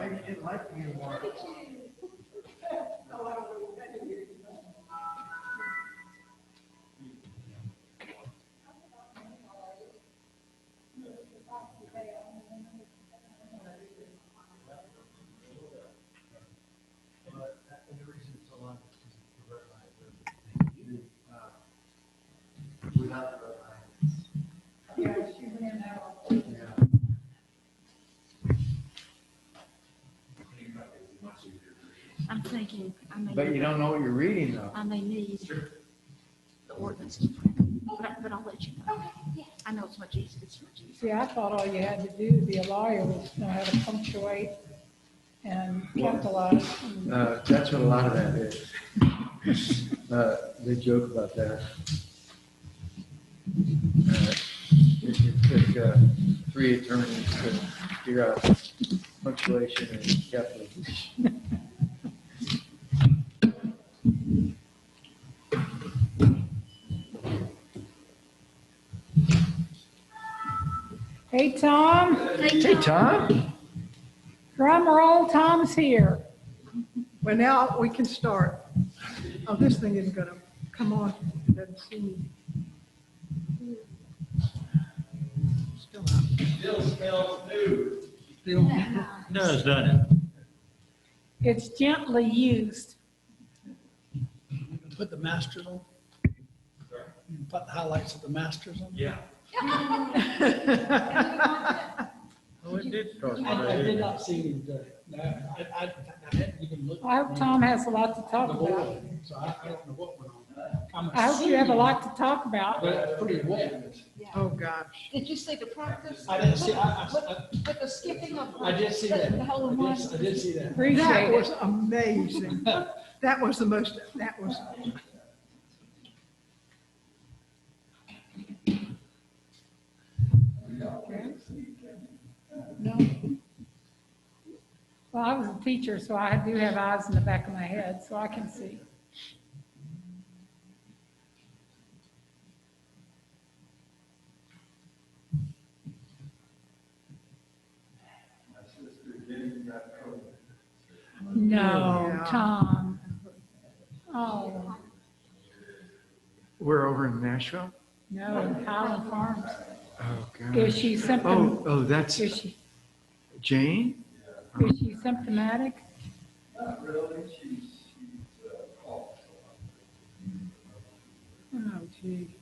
maybe you didn't like me anymore. Without the red line. Yeah, she ran out. Yeah. I'm thinking I may. But you don't know what you're reading though. I may need the ordinance, but I'll let you know. I know it's much easier, it's much easier. See, I thought all you had to do to be a lawyer was know how to punctuate and capitalize. That's what a lot of that is. They joke about that. It took 3 attorneys to figure out punctuation and capitalization. Hey, Tom, Hey, Tom. drum roll, Tom's here. Well, now we can start. Oh, this thing isn't gonna come on. It doesn't see me. Still not. Still smells new. Still. Does, doesn't it? It's gently used. Put the masters on. You can put the highlights of the masters on. Yeah. Oh, it did cross my I did head. not see him today. No, I hadn't even looked. I hope Tom has a lot to talk The about. board, so I don't know what went on. I hope you have a lot to talk about. But it's pretty wet. Oh, gosh. Did you see the practice? I didn't see, With the skipping of. I did see that. The whole one. I did see that. Appreciate That was it. amazing. That was the most, that was, No. Well, I was a teacher, so I do have eyes in the back of my head, so I can see. No, Yeah. Tom. Oh, We're over in Nashville? no, Highland Farms. Oh, God. Is she symptom, That's is she Jane? symptomatic? Not really. She's Oh, gee.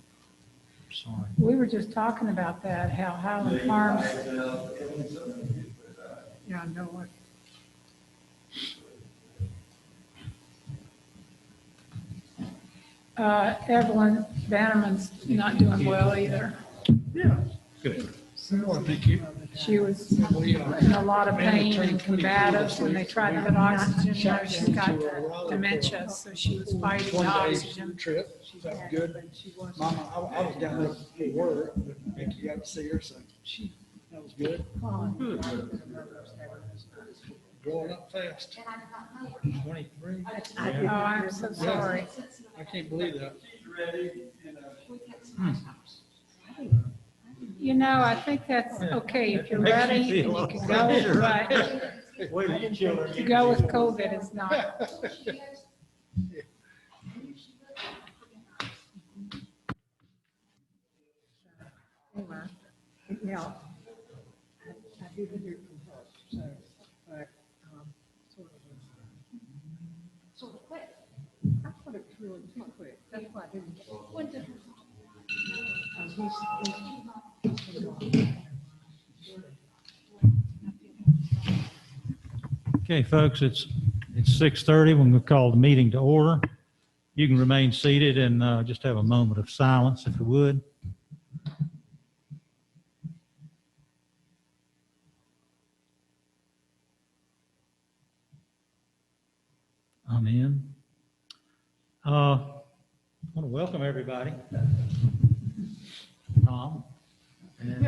Sorry. We were just talking about that, how Highland Farms, yeah, I know it. Evelyn Bannerman's not doing well either. Yeah. Good. Thank you. She was in a lot of pain and combative when they tried to put oxygen in her. She's got dementia, so she was fighting the 20 days oxygen. trip. That was good. Mama, I was down there for work, but Vicky got to see her, so that was good. Growing up fast. 23. Oh, I'm so sorry. I can't believe that. You know, I think that's okay if you're Makes you ready and feel you can better. go, but Wait till your children. to go with COVID is not. Now, I didn't hear from her, so, but, sort of. Sort of quick. I thought it was really quick. That's why I didn't. When did- Okay, folks, it's 6:30. We're going to call the meeting to order. You can remain seated and just have a moment of silence, if you would. Amen. I want to welcome everybody. Tom, and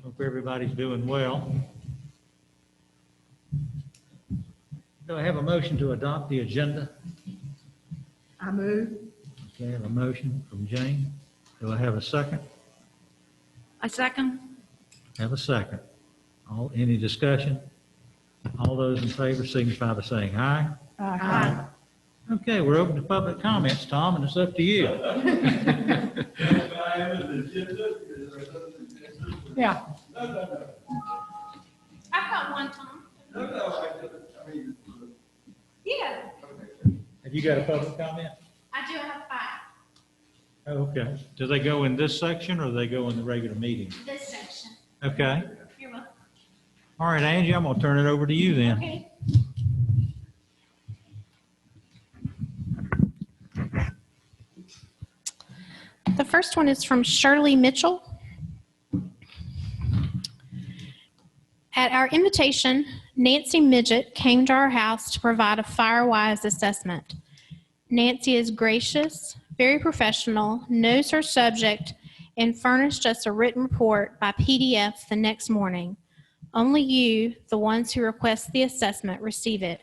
hope everybody's doing well. Do I have a motion to adopt the agenda? I move. Okay, I have a motion from Jane. Do I have a second? A second? Have a second. Any discussion? All those in favor signify by saying aye. Aye. Okay, we're open to public comments, Tom, and it's up to you. Yeah. I've got one, Tom. Yeah, Have you got a public comment? I do have 5, Oh, okay. Do they go in this section or do they go in the regular meeting? this section. Okay. You're welcome. All right, Angie, I'm going to turn it over to you then. Okay. The first one is from Shirley Mitchell. At our invitation, Nancy Midget came to our house to provide a FireWise assessment. Nancy is gracious, very professional, knows her subject, and furnished us a written report by PDF the next morning. Only you, the ones who request the assessment, receive it.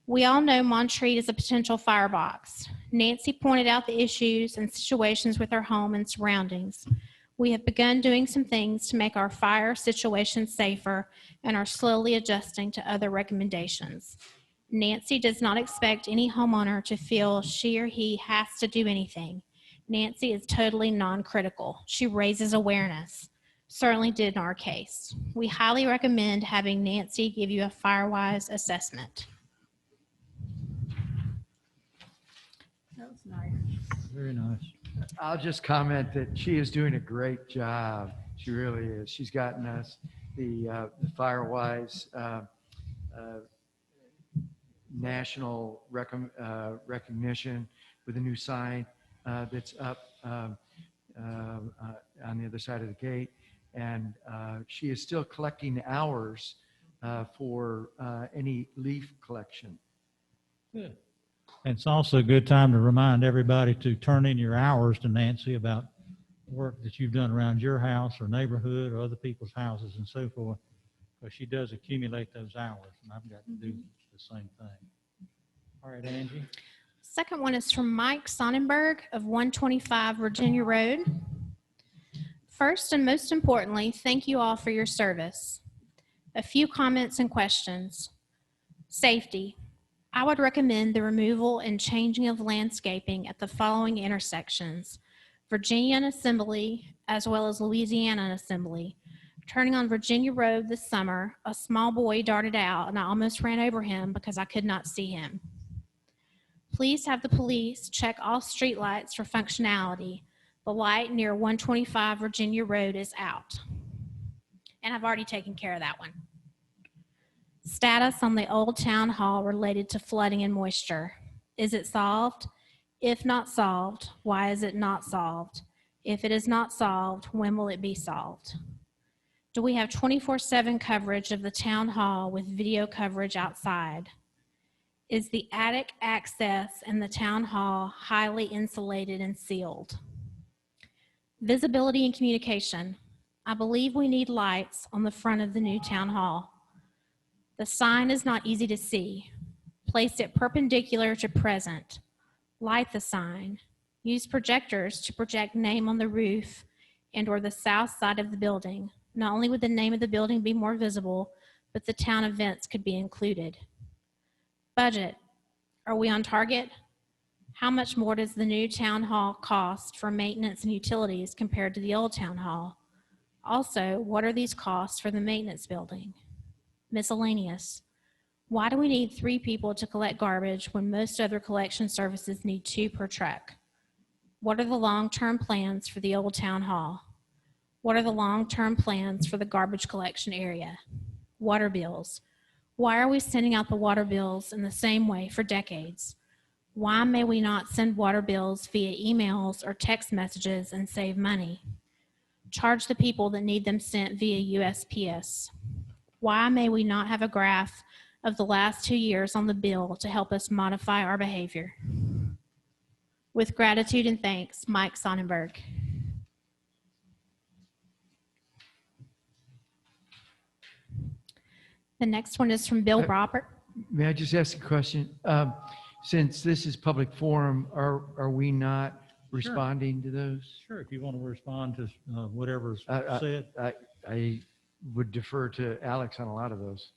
We all know Montreat is a potential firebox. Nancy pointed out the issues and situations with our home and surroundings. We have begun doing some things to make our fire situation safer and are slowly adjusting to other recommendations. Nancy does not expect any homeowner to feel she or he has to do anything. Nancy is totally non-critical. She raises awareness. Certainly did in our case. We highly recommend having Nancy give you a FireWise assessment. That was nice. Very nice. I'll just comment that she is doing a great job. She really is. She's gotten us the FireWise national recognition with a new sign that's up on the other side of the gate. And she is still collecting hours for any leaf collection. Good. And it's also a good time to remind everybody to turn in your hours to Nancy about work that you've done around your house or neighborhood or other people's houses and so forth. Because she does accumulate those hours, and I've got to do the same thing. All right, Angie. Second one is from Mike Sonnenberg of 125 Virginia Road. First and most importantly, thank you all for your service. A few comments and questions. Safety. I would recommend the removal and changing of landscaping at the following intersections: Virginia and Assembly, as well as Louisiana and Assembly. Turning on Virginia Road this summer, a small boy darted out and I almost ran over him because I could not see him. Please have the police check all streetlights for functionality. The light near 125 Virginia Road is out. And I've already taken care of that one. Status on the old town hall related to flooding and moisture. Is it solved? If not solved, why is it not solved? If it is not solved, when will it be solved? Do we have 24/7 coverage of the town hall with video coverage outside? Is the attic access in the town hall highly insulated and sealed? Visibility and communication. I believe we need lights on the front of the new town hall. The sign is not easy to see. Place it perpendicular to present. Light the sign. Use projectors to project name on the roof and or the south side of the building. Not only would the name of the building be more visible, but the town events could be included. Budget. Are we on target? How much more does the new town hall cost for maintenance and utilities compared to the old town hall? Also, what are these costs for the maintenance building? Miscellaneous. Why do we need 3 people to collect garbage when most other collection services need 2 per truck? What are the long-term plans for the old town hall? What are the long-term plans for the garbage collection area? Water bills. Why are we sending out the water bills in the same way for decades? Why may we not send water bills via emails or text messages and save money? Charge the people that need them sent via USPS. Why may we not have a graph of the last 2 years on the bill to help us modify our behavior? With gratitude and thanks, Mike Sonnenberg. The next one is from Bill Robert. May I just ask a question? Since this is public forum, are we not responding to those? Sure, if you want to respond to whatever's I- said. would defer to Alex on a lot of those.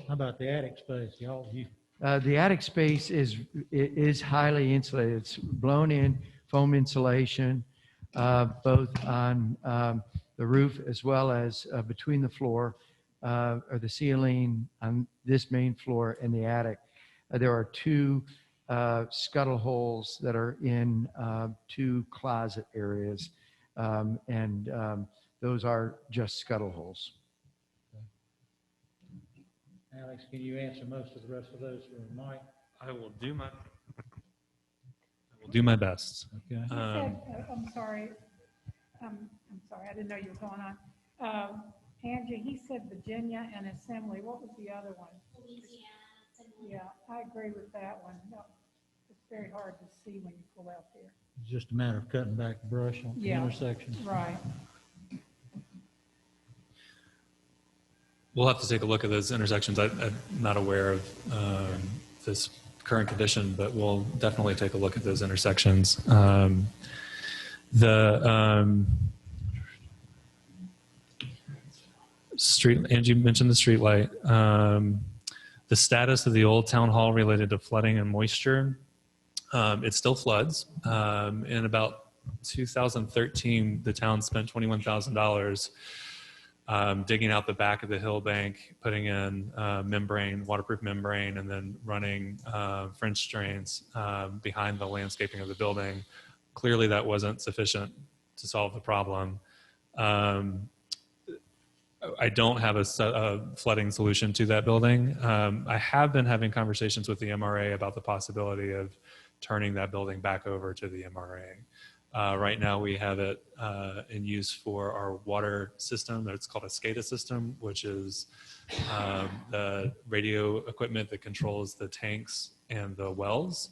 How about the attic space? The attic space is highly insulated. It's blown in foam insulation, both on the roof as well as between the floor or the ceiling on this main floor and the attic. There are two scuttle holes that are in two closet areas, and those are just scuttle holes. Alex, can you answer most of the rest of those for Mike? I will do my best. Okay. He said, I'm sorry, I didn't know you were going on. Angie, he said Virginia and Assembly. What was the other one? Yeah, I agree with that one. No, it's very hard to see when you pull out there. It's just a matter of cutting back the brush on the Yeah. intersection. Right. We'll have to take a look at those intersections. I'm not aware of this current condition, but we'll definitely take a look at those intersections. Street, Angie mentioned the street light. The status of the old town hall related to flooding and moisture, it still floods. In about 2013, the town spent $21,000 digging out the back of the hill bank, putting in membrane, waterproof membrane, and then running French drains behind the landscaping of the building. Clearly that wasn't sufficient to solve the problem. I don't have a flooding solution to that building. I have been having conversations with the MRA about the possibility of turning that building back over to the MRA. Right now we have it in use for our water system. It's called a SCADA system, which is the radio equipment that controls the tanks and the wells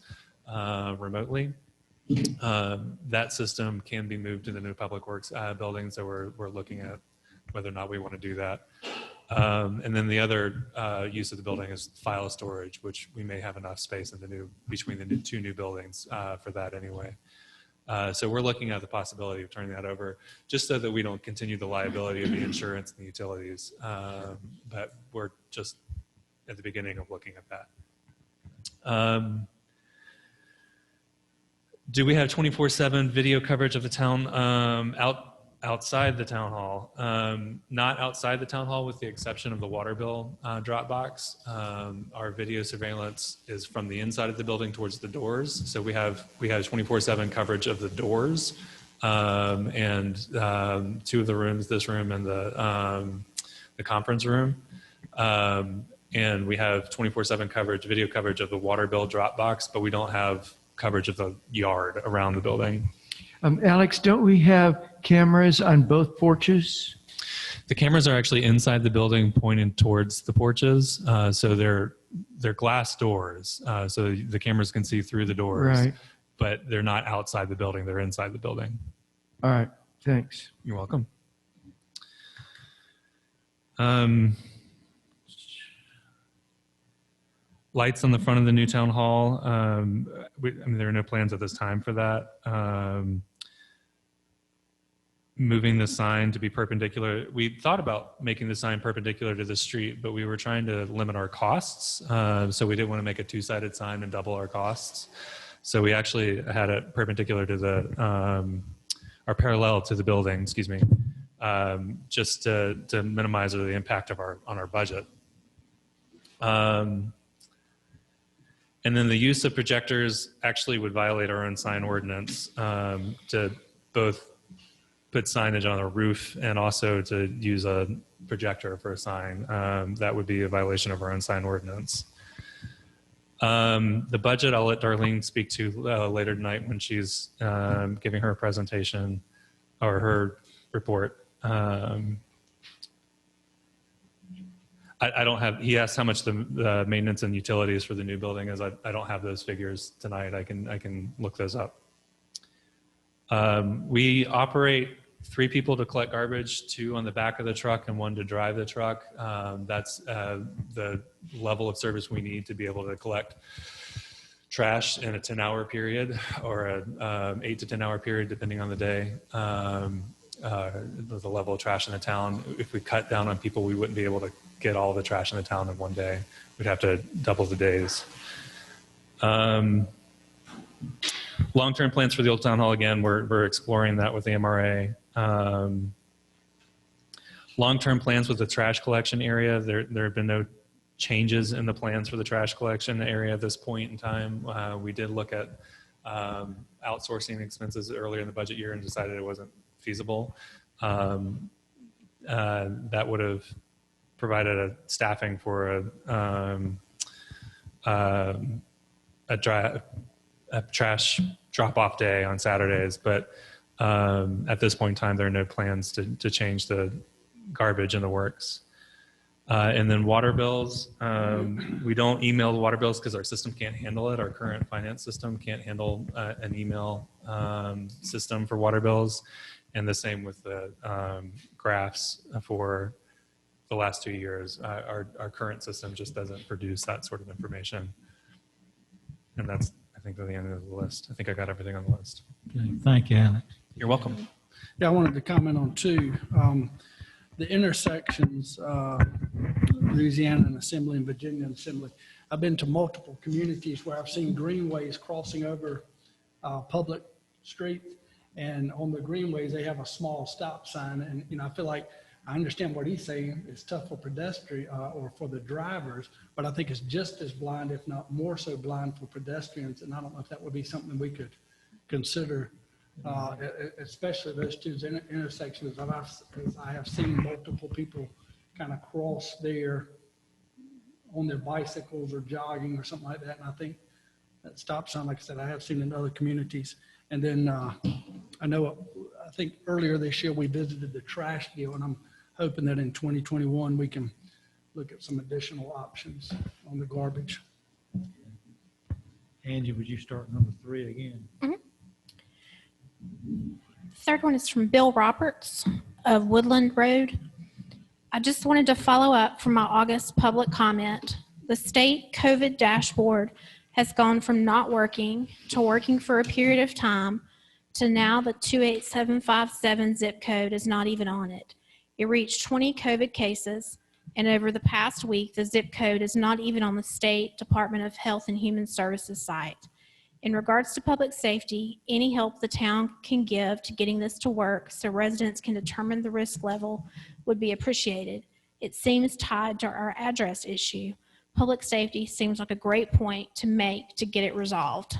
remotely. That system can be moved to the new public works building, so we're looking at whether or not we want to do that. And then the other use of the building is file storage, which we may have enough space in between the two new buildings for that anyway. So we're looking at the possibility of turning that over just so that we don't continue the liability of the insurance and the utilities. But we're just at the beginning of looking at that. Do we have 24/7 video coverage of the town outside the town hall? Not outside the town hall with the exception of the water bill drop box. Our video surveillance is from the inside of the building towards the doors. So we have 24/7 coverage of the doors and two of the rooms, this room and the conference room. And we have 24/7 coverage, video coverage of the water bill drop box, but we don't have coverage of the yard around the building. Alex, don't we have cameras on both porches? The cameras are actually inside the building pointing towards the porches. So they're glass doors. So the cameras can see through the doors, Right. but they're not outside the building. They're inside the building. All right, thanks. You're welcome. Lights on the front of the new town hall. I mean, there are no plans at this time for that. Moving the sign to be perpendicular. We thought about making the sign perpendicular to the street, but we were trying to limit our costs. So we didn't want to make a two-sided sign and double our costs. So we actually had it perpendicular to the, or parallel to the building, excuse me, just to minimize the impact on our budget. And then the use of projectors actually would violate our own sign ordinance to both put signage on a roof and also to use a projector for a sign. That would be a violation of our own sign ordinance. The budget, I'll let Darlene speak to later tonight when she's giving her presentation or her report. I don't have, he asked how much the maintenance and utilities for the new building is. I don't have those figures tonight. I can look those up. We operate 3 people to collect garbage, 2 on the back of the truck and 1 to drive the truck. That's the level of service we need to be able to collect trash in a 10-hour period or a 8 to 10-hour period, depending on the day. the level of trash in the town. If we cut down on people, we wouldn't be able to get all the trash in the town in one day. We'd have to double the days. Long-term plans for the old town hall, again, we're exploring that with the MRA. Long-term plans with the trash collection area, there have been no changes in the plans for the trash collection area at this point in time. We did look at outsourcing expenses earlier in the budget year and decided it wasn't feasible. That would have provided a staffing for a trash drop-off day on Saturdays, but at this point in time, there are no plans to change the garbage in the works. And then water bills, we don't email the water bills because our system can't handle it. Our current finance system can't handle an email system for water bills. And the same with the graphs for the last 2 years. Our current system just doesn't produce that sort of information. And that's, I think, the end of the list. I think I got everything on the list. Okay, thank you, Alex. You're welcome. Yeah, I wanted to comment on two. The intersections, Louisiana and Assembly and Virginia and Assembly. I've been to multiple communities where I've seen greenways crossing over public streets, and on the greenways they have a small stop sign. And I feel like I understand what he's saying. It's tough for pedestrian or for the drivers, but I think it's just as blind, if not more so blind, for pedestrians. And I don't know if that would be something we could consider. Especially those two intersections. I have seen multiple people kind of cross there on their bicycles or jogging or something like that. And I think that stop sign, like I said, I have seen in other communities. And then I think earlier this year we visited the trash deal, and I'm hoping that in 2021 we can look at some additional options on the garbage. Angie, would you start number 3 again? Third one is from Bill Roberts of Woodland Road. I just wanted to follow up from my August public comment. The state COVID dashboard has gone from not working to working for a period of time to now the 28757 zip code is not even on it. It reached 20 COVID cases, and over the past week, the zip code is not even on the State Department of Health and Human Services site. In regards to public safety, any help the town can give to getting this to work so residents can determine the risk level would be appreciated. It seems tied to our address issue. Public safety seems like a great point to make to get it resolved.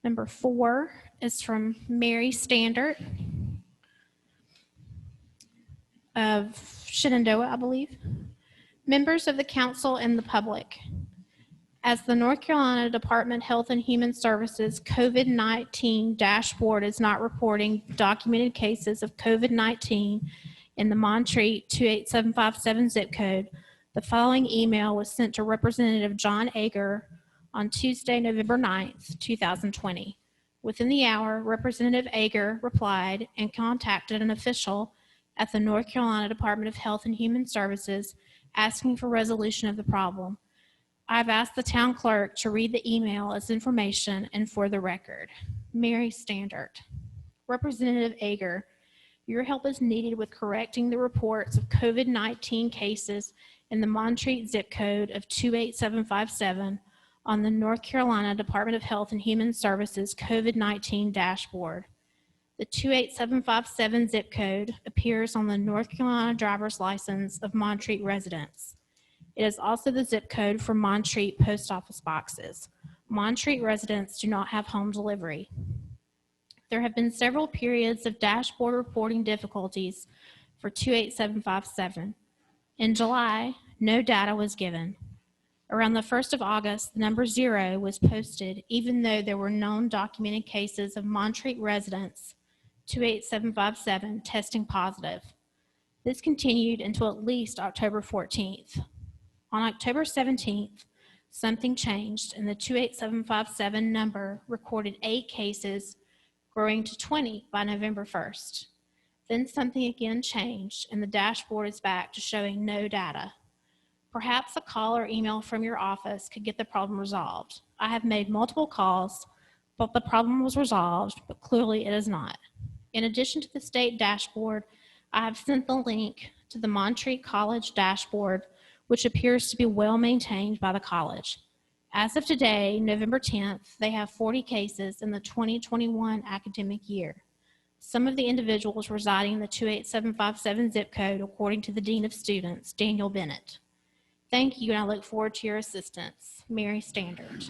Number 4 is from Mary Standard of Shenandoah, I believe. Members of the council and the public. As the North Carolina Department of Health and Human Services COVID-19 dashboard is not reporting documented cases of COVID-19 in the Montreat 28757 zip code, the following email was sent to Representative John Ager on Tuesday, November 9th, 2020. Within the hour, Representative Ager replied and contacted an official at the North Carolina Department of Health and Human Services asking for resolution of the problem. I've asked the town clerk to read the email as information and for the record. Mary Standard. Representative Ager, your help is needed with correcting the reports of COVID-19 cases in the Montreat zip code of 28757 on the North Carolina Department of Health and Human Services COVID-19 dashboard. The 28757 zip code appears on the North Carolina driver's license of Montreat residents. It is also the zip code for Montreat post office boxes. Montreat residents do not have home delivery. There have been several periods of dashboard reporting difficulties for 28757. In July, no data was given. Around the 1st of August, the number 0 was posted even though there were known documented cases of Montreat residents, 28757, testing positive. This continued until at least October 14th. On October 17th, something changed and the 28757 number recorded 8 cases, growing to 20 by November 1st. Then something again changed and the dashboard is back to showing no data. Perhaps a call or email from your office could get the problem resolved. I have made multiple calls, but the problem was resolved, but clearly it is not. In addition to the state dashboard, I have sent the link to the Montreat College dashboard, which appears to be well maintained by the college. As of today, November 10th, they have 40 cases in the 2021 academic year. Some of the individuals residing in the 28757 zip code, according to the Dean of Students, Daniel Bennett. Thank you, and I look forward to your assistance. Mary Standard.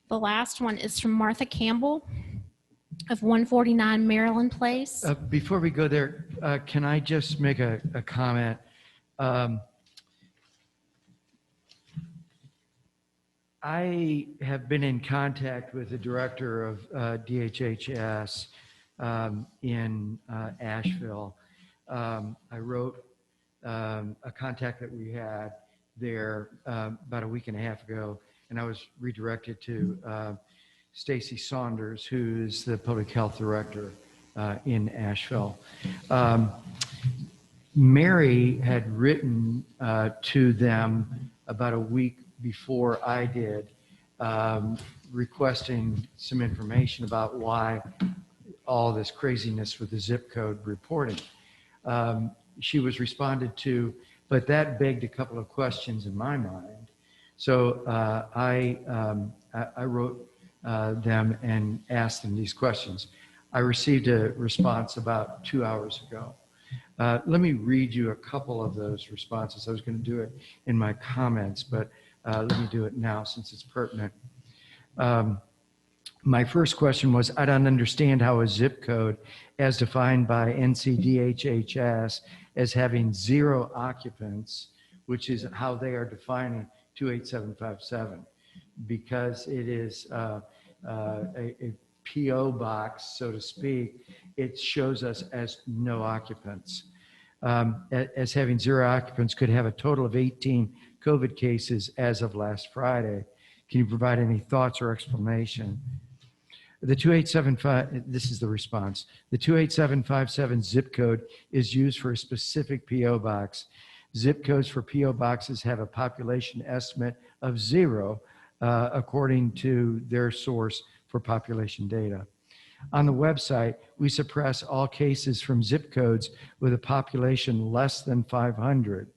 The last one is from Martha Campbell of 149 Maryland Place. Before we go there, can I just make a comment? I have been in contact with the director of DHHS in Asheville. I wrote a contact that we had there about a week and a half ago, and I was redirected to Stacy Saunders, who's the public health director in Asheville. Mary had written to them about a week before I did, requesting some information about why all this craziness with the zip code reporting. She was responded to, but that begged a couple of questions in my mind. So I wrote them and asked them these questions. I received a response about 2 hours ago. Let me read you a couple of those responses. I was going to do it in my comments, but let me do it now since it's pertinent. My first question was, I don't understand how a zip code as defined by NCDHHS as having 0 occupants, which is how they are defining 28757, because it is a PO box, so to speak. It shows us as no occupants. As having 0 occupants could have a total of 18 COVID cases as of last Friday. Can you provide any thoughts or explanation? The 2875, this is the response. The 28757 zip code is used for a specific PO box. Zip codes for PO boxes have a population estimate of 0, according to their source for population data. On the website, we suppress all cases from zip codes with a population less than 500,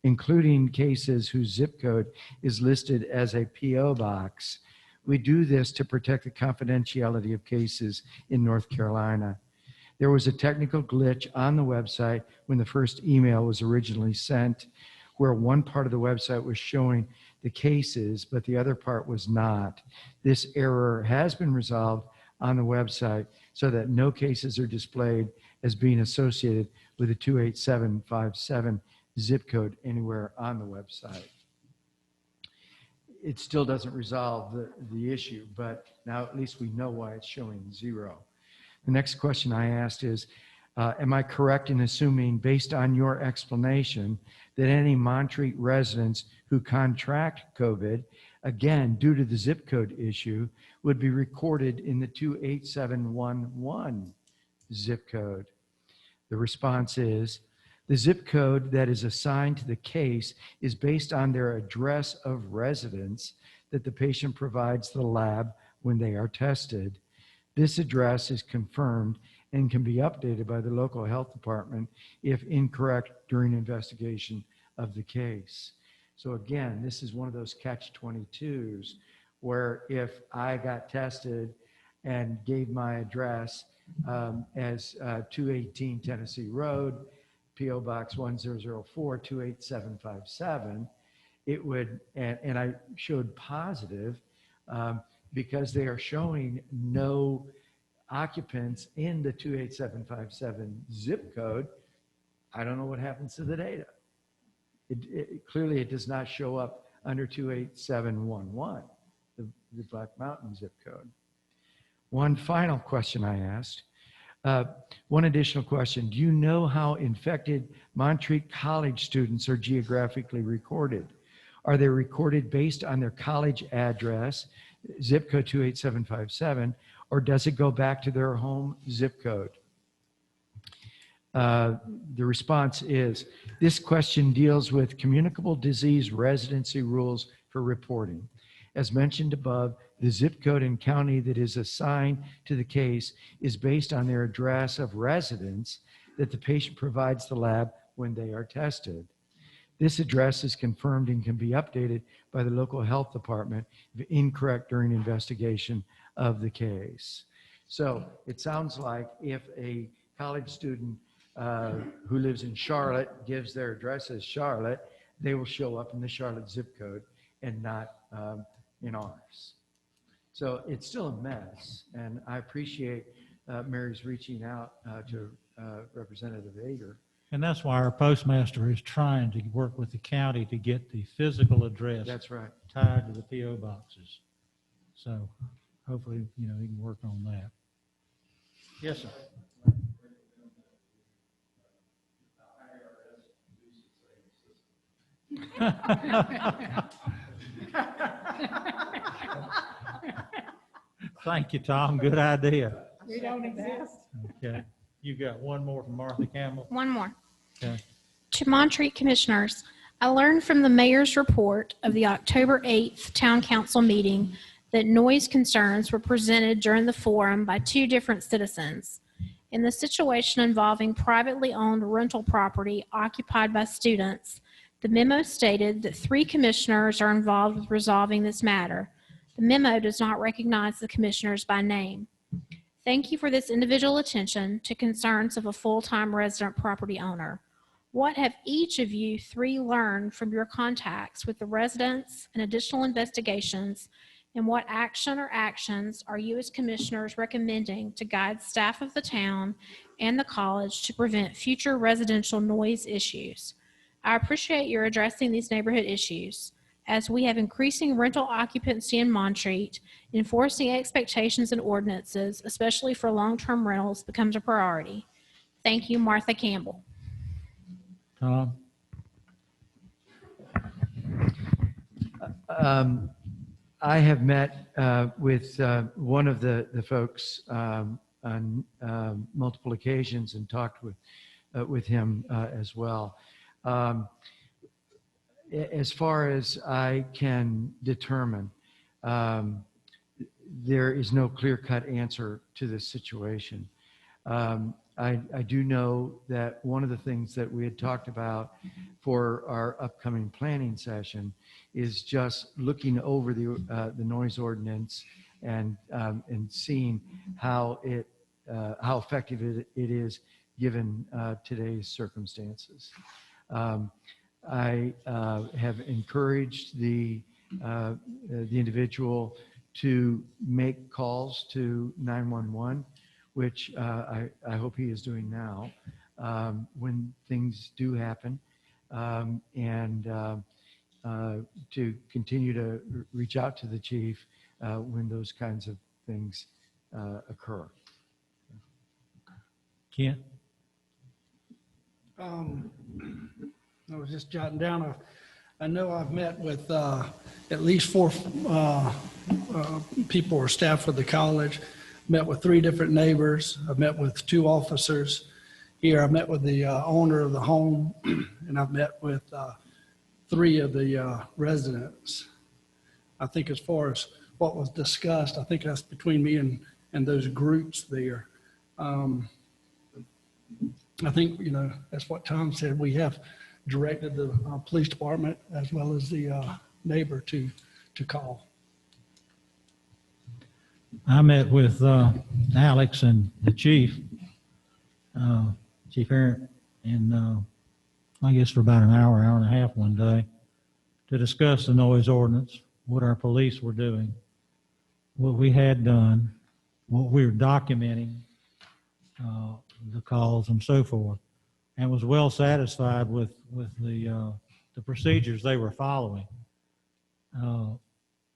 including cases whose zip code is listed as a PO box. We do this to protect the confidentiality of cases in North Carolina. There was a technical glitch on the website when the first email was originally sent, where one part of the website was showing the cases, but the other part was not. This error has been resolved on the website so that no cases are displayed as being associated with the 28757 zip code anywhere on the website. It still doesn't resolve the issue, but now at least we know why it's showing 0. The next question I asked is, am I correct in assuming, based on your explanation, that any Montreat residents who contract COVID, again, due to the zip code issue, would be recorded in the 28711 zip code? The response is, the zip code that is assigned to the case is based on their address of residence that the patient provides the lab when they are tested. This address is confirmed and can be updated by the local health department if incorrect during investigation of the case. So again, this is one of those catch-22s where if I got tested and gave my address as 218 Tennessee Road, PO Box 1004 28757, it would, and I showed positive because they are showing no occupants in the 28757 zip code. I don't know what happens to the data. Clearly, it does not show up under 28711, the Black Mountain zip code. One final question I asked. One additional question. Do you know how infected Montreat College students are geographically recorded? Are they recorded based on their college address, zip code 28757, or does it go back to their home zip code? The response is, this question deals with communicable disease residency rules for reporting. As mentioned above, the zip code and county that is assigned to the case is based on their address of residence that the patient provides the lab when they are tested. This address is confirmed and can be updated by the local health department if incorrect during investigation of the case. So it sounds like if a college student who lives in Charlotte gives their address as Charlotte, they will show up in the Charlotte zip code and not in ours. So it's still a mess, and I appreciate Mary's reaching out to Representative Ager. And that's why our postmaster is trying to work with the county to get the physical address That's right. tied to the PO boxes. So hopefully, he can work on that. Yes, sir. Thank you, Tom. Good idea. We don't exist. Okay. You got one more from Martha Campbell? One more. Okay. To Montreat Commissioners, I learned from the mayor's report of the October 8th Town Council meeting that noise concerns were presented during the forum by two different citizens. In the situation involving privately owned rental property occupied by students, the memo stated that 3 commissioners are involved with resolving this matter. The memo does not recognize the commissioners by name. Thank you for this individual attention to concerns of a full-time resident property owner. What have each of you 3 learned from your contacts with the residents and additional investigations, and what action or actions are you as commissioners recommending to guide staff of the town and the college to prevent future residential noise issues? I appreciate your addressing these neighborhood issues. As we have increasing rental occupancy in Montreat, enforcing expectations and ordinances, especially for long-term rentals, becomes a priority. Thank you, Martha Campbell. Tom? I have met with one of the folks on multiple occasions and talked with him as well. As far as I can determine, there is no clear-cut answer to this situation. I do know that one of the things that we had talked about for our upcoming planning session is just looking over the noise ordinance and seeing how effective it is given today's circumstances. I have encouraged the individual to make calls to 911, which I hope he is doing now when things do happen, and to continue to reach out to the chief when those kinds of things occur. Kent? I was just jotting down. I know I've met with at least 4 people or staff of the college. Met with 3 different neighbors. I've met with 2 officers here. I've met with the owner of the home, and I've met with 3 of the residents. I think as far as what was discussed, I think that's between me and those groups there. I think, that's what Tom said. We have directed the police department as well as the neighbor to call. I met with Alex and the chief, Chief Errant, and I guess for about an hour and a half one day to discuss the noise ordinance, what our police were doing, what we had done, what we were documenting, the calls and so forth, and was well satisfied with the procedures they were following,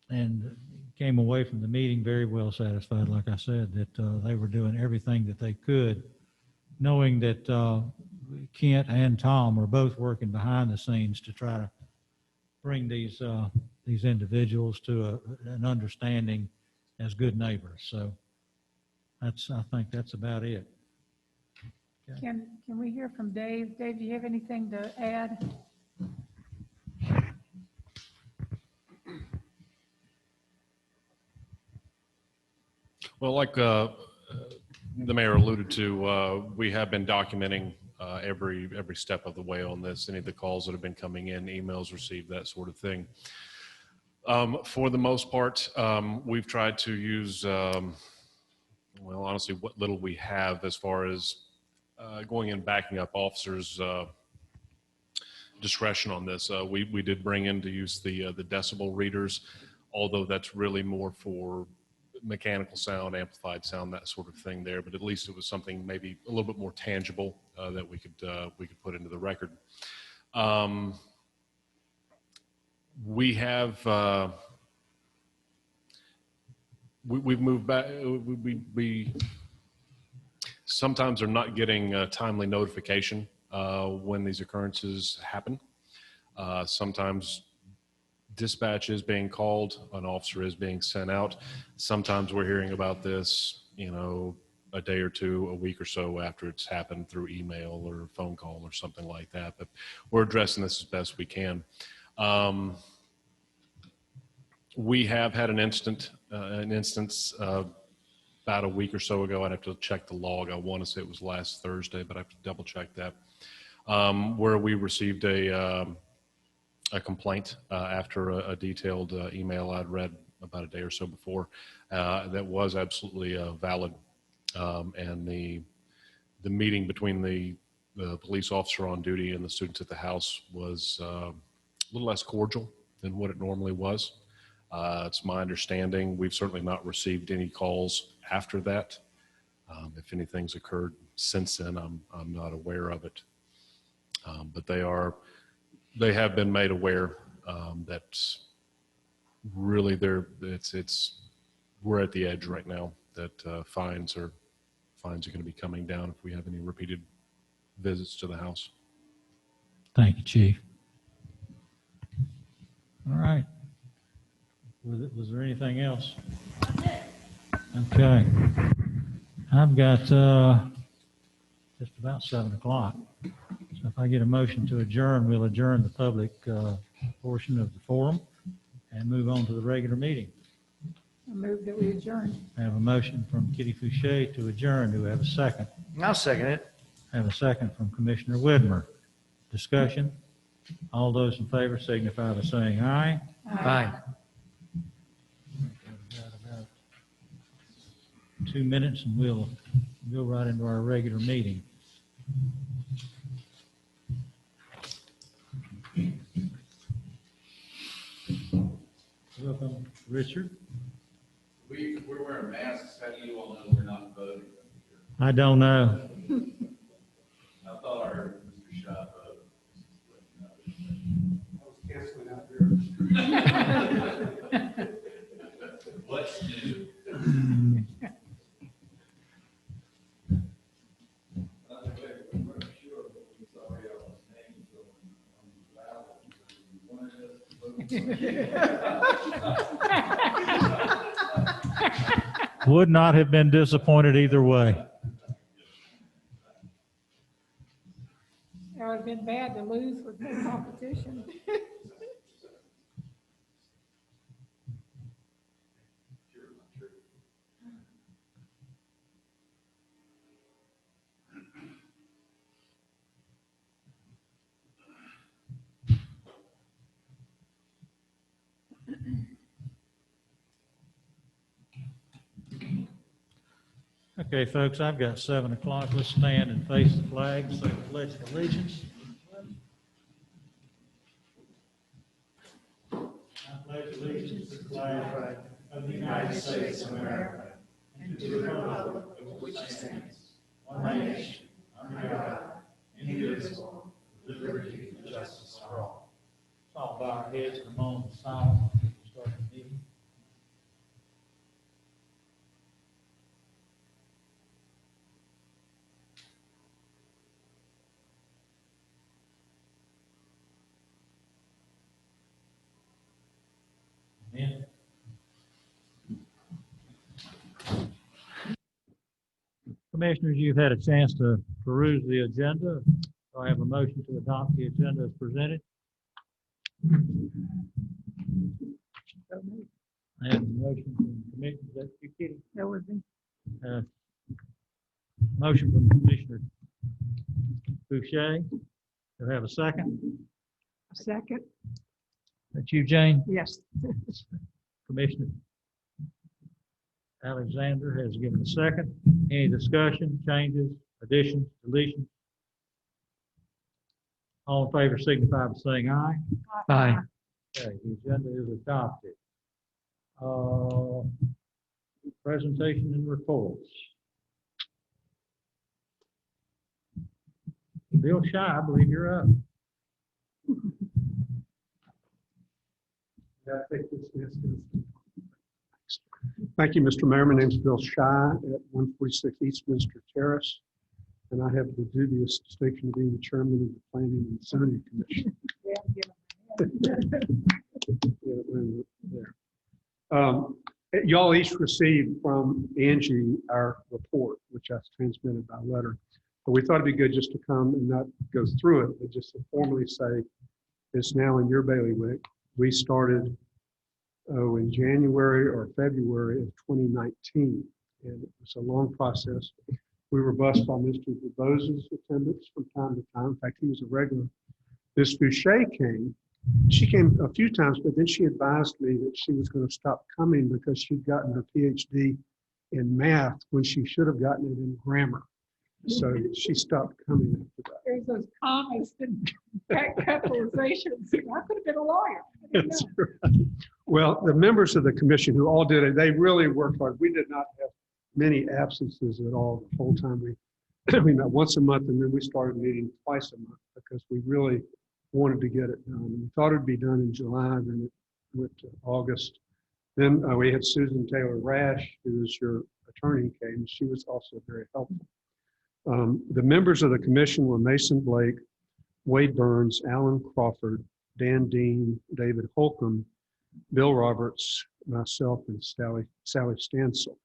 and came away from the meeting very well satisfied, like I said, that they were doing everything that they could, knowing that Kent and Tom were both working behind the scenes to try to bring these individuals to an understanding as good neighbors. So I think that's about it. Can we hear from Dave? Dave, do you have anything to add? Well, like the mayor alluded to, we have been documenting every step of the way on this, any of the calls that have been coming in, emails received, that sort of thing. For the most part, we've tried to use, well, honestly, what little we have as far as going and backing up officers' discretion on this. We did bring in to use the decibel readers, although that's really more for mechanical sound, amplified sound, that sort of thing there. But at least it was something maybe a little bit more tangible that we could put into the record. We have we've moved back. We sometimes are not getting timely notification when these occurrences happen. Sometimes dispatch is being called, an officer is being sent out. Sometimes we're hearing about this, you know, a day or two, a week or so after it's happened through email or phone call or something like that. But we're addressing this as best we can. We have had an instance about a week or so ago. I'd have to check the log. I want to say it was last Thursday, but I have to double check that, where we received a complaint after a detailed email I'd read about a day or so before that was absolutely valid. And the meeting between the police officer on duty and the students at the house was a little less cordial than what it normally was. It's my understanding. We've certainly not received any calls after that. If anything's occurred since then, I'm not aware of it. But they have been made aware that really we're at the edge right now, that fines are going to be coming down if we have any repeated visits to the house. Thank you, Chief. All right. Was there anything else? Okay. I've got just about 7 o'clock. So if I get a motion to adjourn, we'll adjourn the public portion of the forum and move on to the regular meeting. I move that we adjourn. I have a motion from Kitty Fouché to adjourn. Do we have a second? I'll second it. I have a second from Commissioner Widmer. Discussion? All those in favor signify by saying aye. Aye. 2 minutes and we'll go right into our regular meeting. Welcome, Richard. We're wearing masks. How do you all know we're not voting? I don't know. I thought I heard Mr. Shaw vote. What's new? Would not have been disappointed either way. It would have been bad to lose with no competition. Okay, folks, I've got 7 o'clock. Let's stand and face the flag, say the Pledge of Allegiance. I pledge allegiance to the flag of the United States of America and to the republic for which it stands, one nation, under God, indivisible, with liberty and justice for all. Let's all bow our heads for a moment of silence. Start the meeting. Amen. Commissioners, you've had a chance to peruse the agenda. Do I have a motion to adopt the agenda as presented? I have a motion from Commissioner, is that you, Kitty? That would be. Motion from Commissioner Boucher. Do I have a second? A second? That's you, Jane? Yes. Commissioner Alexander has given a second. Any discussion, changes, additions, deletions? All in favor signify by saying aye. Aye. Okay, the agenda is adopted. Presentation and reports. Bill Shy, I believe you're up. Thank you, Mr. Mayor. My name is Bill Shy at 146 Eastminster Terrace, and I have the dubious distinction of being the chairman of the Planning and Zoning Commission. Y'all each received from Angie our report, which I transmitted by letter. But we thought it'd be good just to come and not go through it, but just to formally say it's now in your bailiwick. We started in January or February of 2019, and it was a long process. We were blessed by Mr. DeBose's attendance from time to time. In fact, he was a regular. Ms. Boucher came. She came a few times, but then she advised me that she was going to stop coming because she'd gotten her PhD in math when she should have gotten it in grammar. So she stopped coming after that. There's those commas and capitalizations. I could have been a lawyer. I didn't That's know. right. Well, the members of the commission who all did it, they really worked hard. We did not have many absences at all the whole time. We met once a month, and then we started meeting twice a month because we really wanted to get it done. We thought it'd be done in July, then it went to August. Then we had Susan Taylor Rash, who is your attorney, came. She was also very helpful. The members of the commission were Mason Blake, Wade Burns, Alan Crawford, Dan Dean, David Holcomb, Bill Roberts, myself, and Sally Stansel.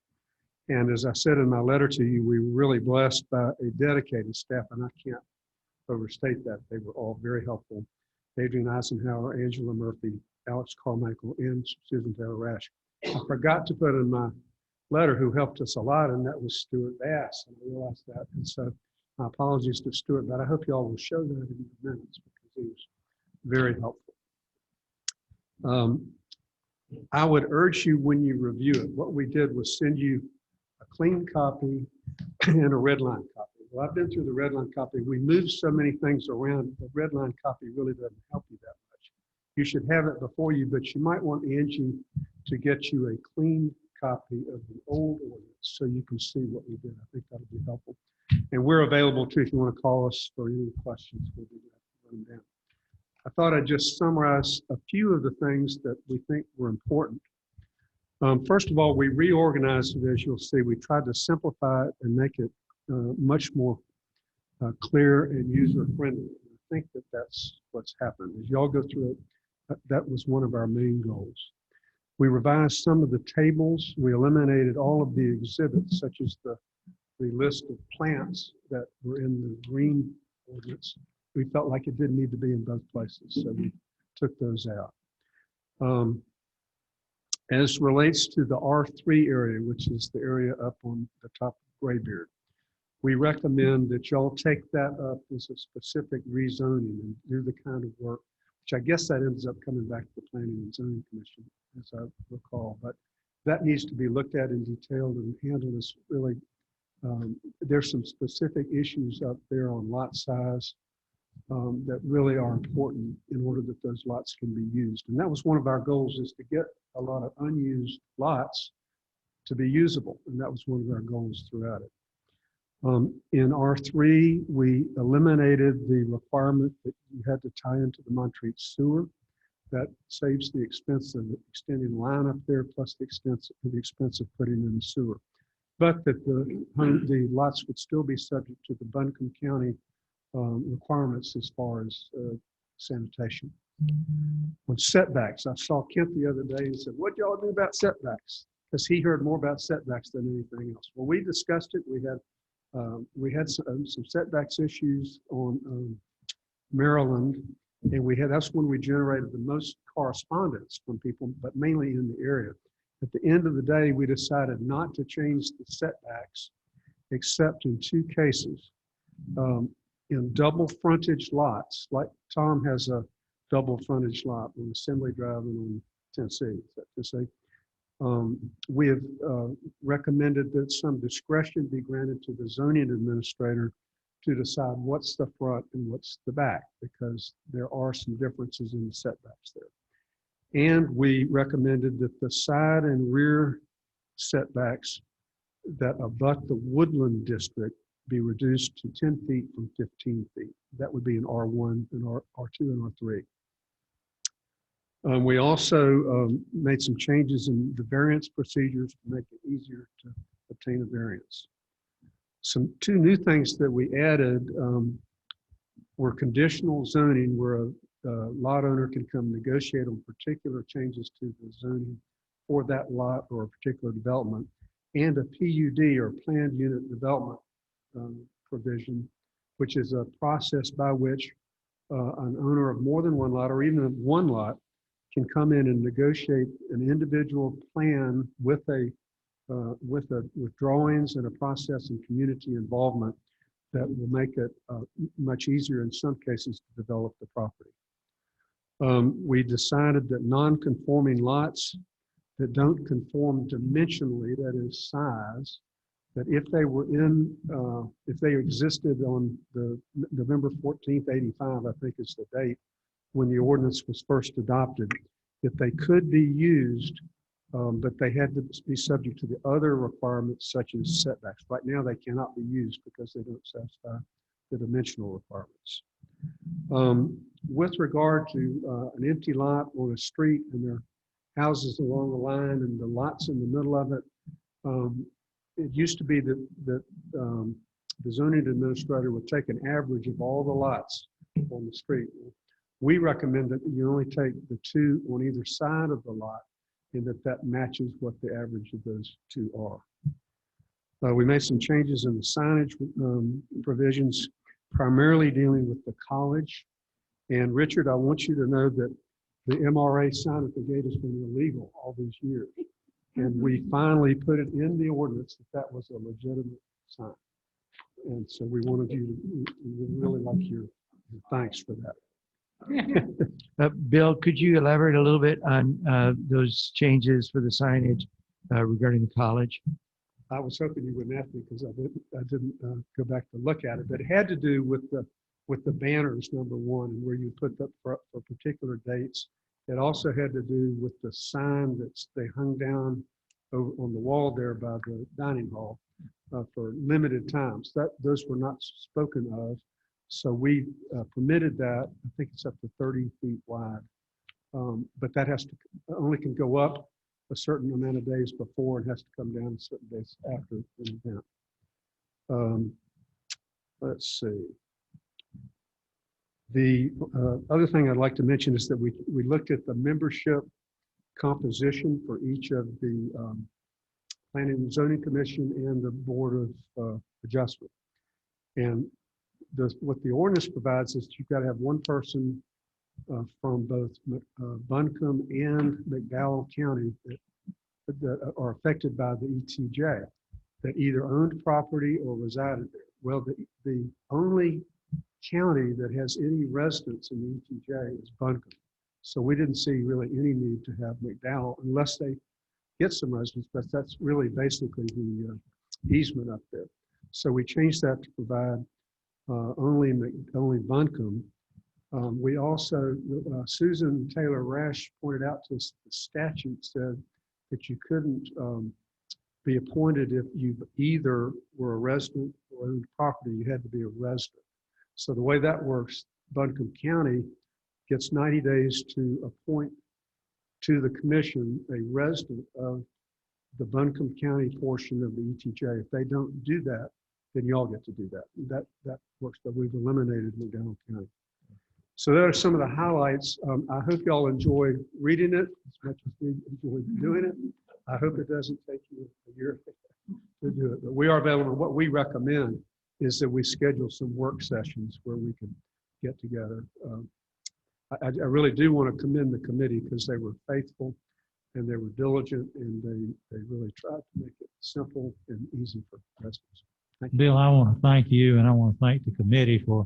And as I said in my letter to you, we were really blessed by a dedicated staff, and I can't overstate that. They were all very helpful. Adrian Eisenhower, Angela Murphy, Alex Carmichael, and Susan Taylor Rash. I forgot to put in my letter who helped us a lot, and that was Stuart Bass, and I realized that. And so my apologies to Stuart, but I hope you all will show that in the minutes because he was very helpful. I would urge you when you review it, what we did was send you a clean copy and a red line copy. Well, I've been through the red line copy. We moved so many things around. The red line copy really doesn't help you that much. You should have it before you, but you might want Angie to get you a clean copy of the old ordinance so you can see what we did. I think that'll be helpful. And we're available too if you want to call us for any questions. We'll do that. Run them down. I thought I'd just summarize a few of the things that we think were important. First of all, we reorganized it, as you'll see. We tried to simplify it and make it much more clear and user-friendly. I think that that's what's happened. As y'all go through it, that was one of our main goals. We revised some of the tables. We eliminated all of the exhibits, such as the list of plants that were in the green ordinance. We felt like it didn't need to be in both places, so we took those out. As relates to the R3 area, which is the area up on the top of Graybeard, we recommend that y'all take that up as a specific rezoning and do the kind of work, which I guess that ends up coming back to the Planning and Zoning Commission, as I recall. But that needs to be looked at in detail and handled as really, there's some specific issues up there on lot size that really are important in order that those lots can be used. And that was one of our goals, is to get a lot of unused lots to be usable. And that was one of our goals throughout it. In R3, we eliminated the requirement that you had to tie into the Montreat sewer. That saves the expense of extending the line up there, plus the expense of putting in the sewer. But that the lots would still be subject to the Buncombe County requirements as far as sanitation. On setbacks, I saw Kent the other day and said, "What y'all do about setbacks?" Because he heard more about setbacks than anything else. Well, we discussed it. We had some setbacks issues on Maryland, and that's when we generated the most correspondence from people, but mainly in the area. At the end of the day, we decided not to change the setbacks except in two cases. In double frontage lots, like Tom has a double frontage lot on Assembly Drive and on Tennessee, is that Tennessee? We have recommended that some discretion be granted to the zoning administrator to decide what's the front and what's the back, because there are some differences in the setbacks there. And we recommended that the side and rear setbacks that abut the woodland district be reduced to 10 feet from 15 feet. That would be in R1 and R2 and R3. We also made some changes in the variance procedures to make it easier to obtain a variance. Two new things that we added were conditional zoning, where a lot owner can come negotiate on particular changes to the zoning for that lot or a particular development, and a PUD or planned unit development provision, which is a process by which an owner of more than one lot or even one lot can come in and negotiate an individual plan with drawings and a process and community involvement that will make it much easier in some cases to develop the property. We decided that non-conforming lots that don't conform dimensionally, that is size, that if they existed on the November 14th, 85, I think is the date when the ordinance was first adopted, that they could be used, but they had to be subject to the other requirements such as setbacks. Right now, they cannot be used because they don't satisfy the dimensional requirements. With regard to an empty lot on a street and there are houses along the line and the lots in the middle of it, it used to be that the zoning administrator would take an average of all the lots on the street. We recommend that you only take the two on either side of the lot, and that matches what the average of those two are. We made some changes in the signage provisions, primarily dealing with the college. And Richard, I want you to know that the MRA sign at the gate has been illegal all these years. And we finally put it in the ordinance that was a legitimate sign. And so we wanted you to, we really like your thanks for that. Bill, could you elaborate a little bit on those changes for the signage regarding the college? I was hoping you wouldn't ask me because I didn't go back to look at it, but it had to do with the banners, number one, and where you put that for particular dates. It also had to do with the sign that they hung down over on the wall there by the dining hall for limited times. Those were not spoken of. So we permitted that. I think it's up to 30 feet wide, but that has to only can go up a certain amount of days before and has to come down a certain days after an event. Let's see. The other thing I'd like to mention is that we looked at the membership composition for each of the Planning and Zoning Commission and the Board of Adjustment. And what the ordinance provides is you've got to have one person from both Buncombe and McDowell County that are affected by the ETJ that either owned property or resided there. Well, the only county that has any residents in the ETJ is Buncombe. So we didn't see really any need to have McDowell unless they get some residents, but that's really basically the easement up there. So we changed that to provide only Buncombe. We also, Susan Taylor Rash pointed out to us the statute said that you couldn't be appointed if you either were a resident or owned property. You had to be a resident. So the way that works, Buncombe County gets 90 days to appoint to the commission a resident of the Buncombe County portion of the ETJ. If they don't do that, then y'all get to do that. That works, but we've eliminated McDowell County. So there are some of the highlights. I hope y'all enjoy reading it as much as we enjoy doing it. I hope it doesn't take you a year to do it, but we are available. What we recommend is that we schedule some work sessions where we can get together. I really do want to commend the committee because they were faithful and they were diligent, and they really tried to make it simple and easy for residents. Thank you. Bill, I want to thank you, and I want to thank the committee for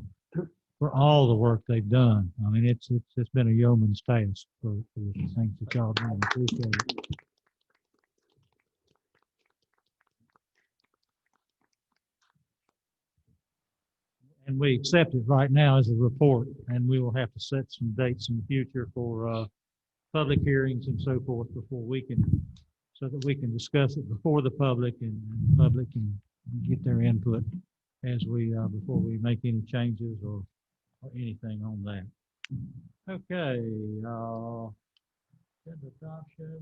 all the work they've done. I mean, it's been a yeoman's task for the things that y'all done. I appreciate it. And we accept it right now as a report, and we will have to set some dates in the future for public hearings and so forth so that we can discuss it before the public, and the public can get their input as before we make any changes or anything on that. Okay, agenda adoption.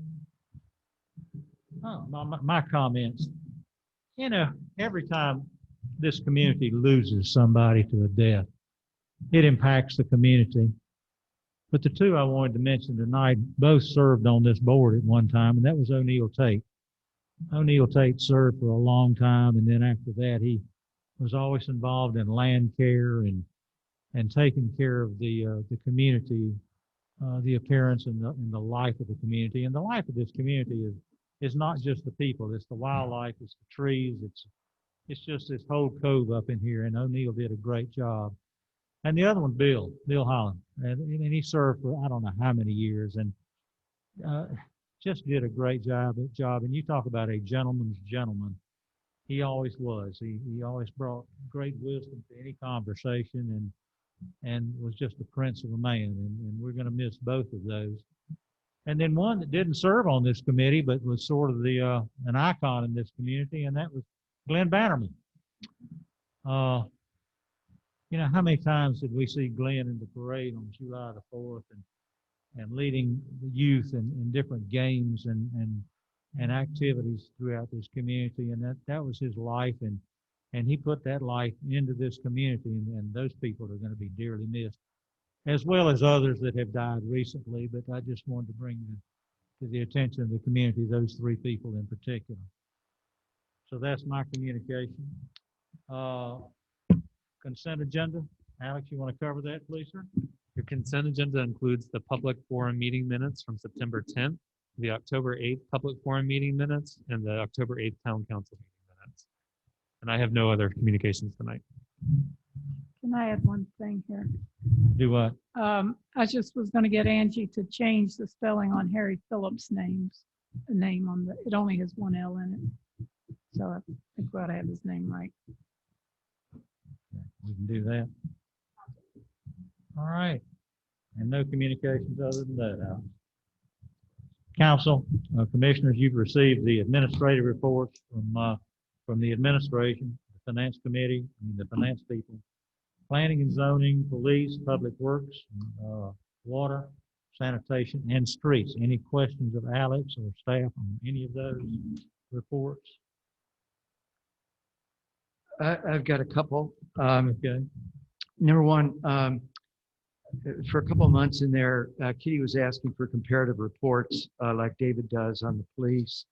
Oh, my comments. You know, every time this community loses somebody to a death, it impacts the community. But the two I wanted to mention tonight both served on this board at one time, and that was O'Neill Tate. O'Neill Tate served for a long time, and then after that, he was always involved in land care and taking care of the community, the appearance and the life of the community. And the life of this community is not just the people; it's the wildlife, it's the trees, it's just this whole cove up in here. And O'Neill did a great job. And the other one, Bill Holland, and he served for I don't know how many years, and just did a great job. And you talk about a gentleman's gentleman. He always was. He always brought great wisdom to any conversation, and was just a prince of a man. And we're going to miss both of those. And then one that didn't serve on this committee, but was sort of an icon in this community, and that was Glenn Bannerman. You know, how many times did we see Glenn in the parade on July the 4th and leading the youth in different games and activities throughout this community? And that was his life, and he put that life into this community, and those people are going to be dearly missed, as well as others that have died recently. But I just wanted to bring to the attention of the community those three people in particular. So that's my communication. Consent agenda. Alex, you want to cover that, please, sir? Your consent agenda includes the public forum meeting minutes from September 10th, the October 8th public forum meeting minutes, and the October 8th town council meeting minutes. And I have no other communications tonight. Can I add one thing here? Do what? I just was going to get Angie to change the spelling on Harry Phillips' name on it only has one L in it. So I think we ought to have his name right. We can do that. All right. And no communications other than that, Alex. Council, commissioners, you've received the administrative reports from the administration, the finance committee, the finance people, planning and zoning, police, public works, water, sanitation, and streets. Any questions of Alex or staff on any of those reports? I've got a couple. Okay. Number one, for a couple of months in there, Kitty was asking for comparative reports like David does on the police.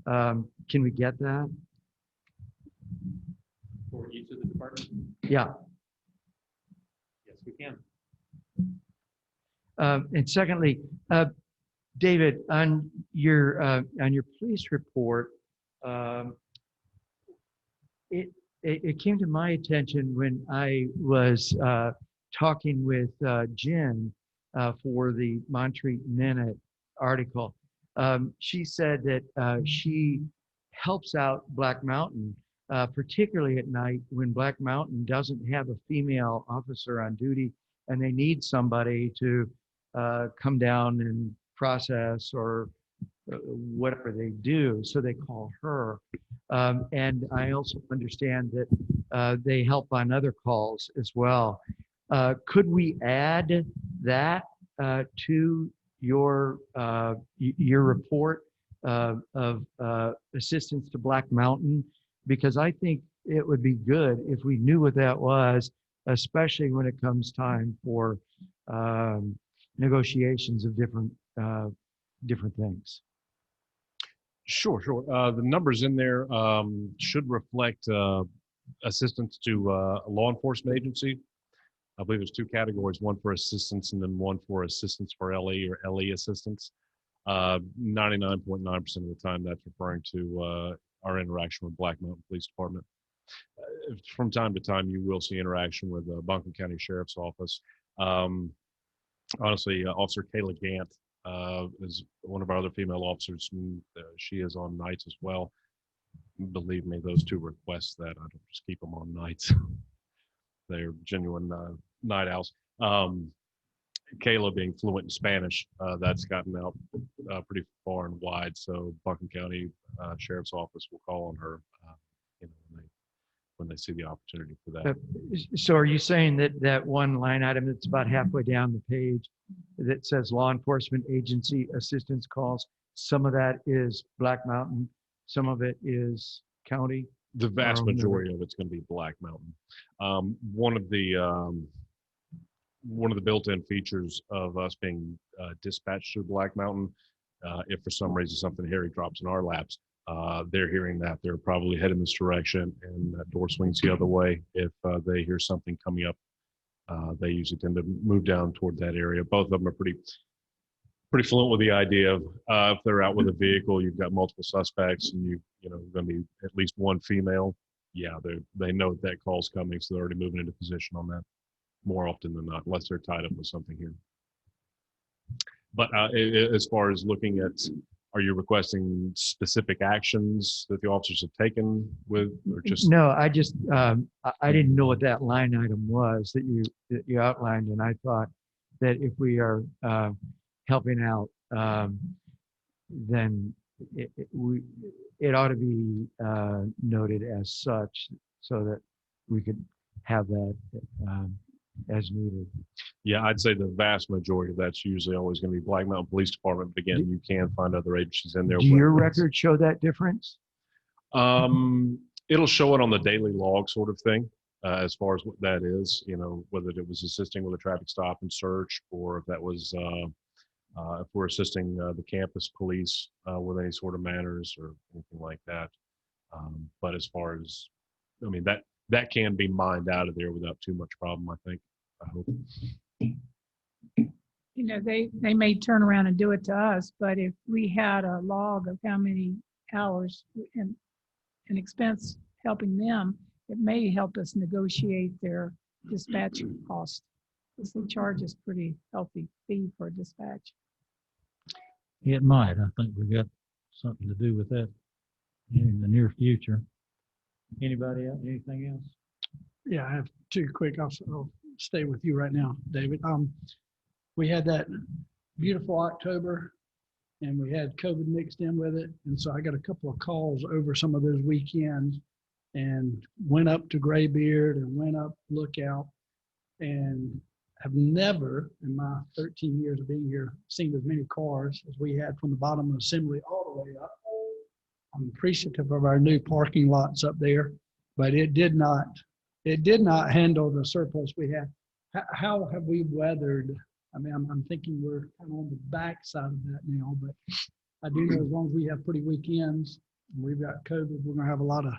Can we get that? For each of the departments? Yeah. Yes, we can. And secondly, David, on your police report, it came to my attention when I was talking with Jen for the Montreat Minute article. She said that she helps out Black Mountain, particularly at night when Black Mountain doesn't have a female officer on duty and they need somebody to come down and process or whatever they do, so they call her. And I also understand that they help on other calls as well. Could we add that to your report of assistance to Black Mountain? Because I think it would be good if we knew what that was, especially when it comes time for negotiations of different things. Sure. The numbers in there should reflect assistance to a law enforcement agency. I believe there's two categories, one for assistance and then one for assistance for LE or LE assistance. 99.9% of the time, that's referring to our interaction with Black Mountain Police Department. From time to time, you will see interaction with Buncombe County Sheriff's Office. Honestly, Officer Kayla Gant is one of our other female officers. And, she is on nights as well. Believe me, those two requests that. I don't just keep them on nights. They're genuine night owls. Kayla being fluent in Spanish, that's gotten out pretty far and wide. So Buncombe County Sheriff's Office will call on her when they see the opportunity for that. So are you saying that that one line item that's about halfway down the page that says law enforcement agency assistance calls, some of that is Black Mountain, some of it is county? The vast majority of it's going to be Black Mountain. One of the built-in features of us being dispatched to Black Mountain, if for some reason something hairy drops in our laps, they're hearing that. They're probably heading this direction, and that door swings the other way. If they hear something coming up, they usually tend to move down toward that area. Both of them are pretty fluent with the idea of if they're out with a vehicle, you've got multiple suspects, and you know going to be at least one female. Yeah, they know that call's coming, so they're already moving into position on that more often than not, unless they're tied up with something here. But as far as looking at, are you requesting specific actions that the officers have taken with, or just? No, I just, I didn't know what that line item was that you outlined, and I thought that if we are helping out, then it ought to be noted as such so that we could have that as needed. Yeah, I'd say the vast majority of that's usually always going to be Black Mountain Police Department. But again, you can find other agencies in there. Do your records show that difference? It'll show it on the daily log sort of thing, as far as what that is, you know, whether it was assisting with a traffic stop and search, or if that was, if we're assisting the campus police with any sort of matters or anything like that. But as far as, I mean, that can be mined out of there without too much problem, I think. I hope. You know, they may turn around and do it to us, but if we had a log of how many hours and an expense helping them, it may help us negotiate their dispatch cost, because they charge us pretty healthy fee for dispatch. It might. I think we got something to do with that in the near future. Anybody else? Anything else? Yeah, I have two quick. I'll stay with you right now, David. We had that beautiful October, and we had COVID mixed in with it. And so I got a couple of calls over some of those weekends and went up to Graybeard and went up Lookout, and have never in my 13 years of being here seen as many cars as we had from the bottom of Assembly all the way up. I'm appreciative of our new parking lots up there, but it did not handle the surplus we had. How have we weathered? I mean, I'm thinking we're kind of on the back side of that now, but I do know as long as we have pretty weekends and we've got COVID, we're going to have a lot of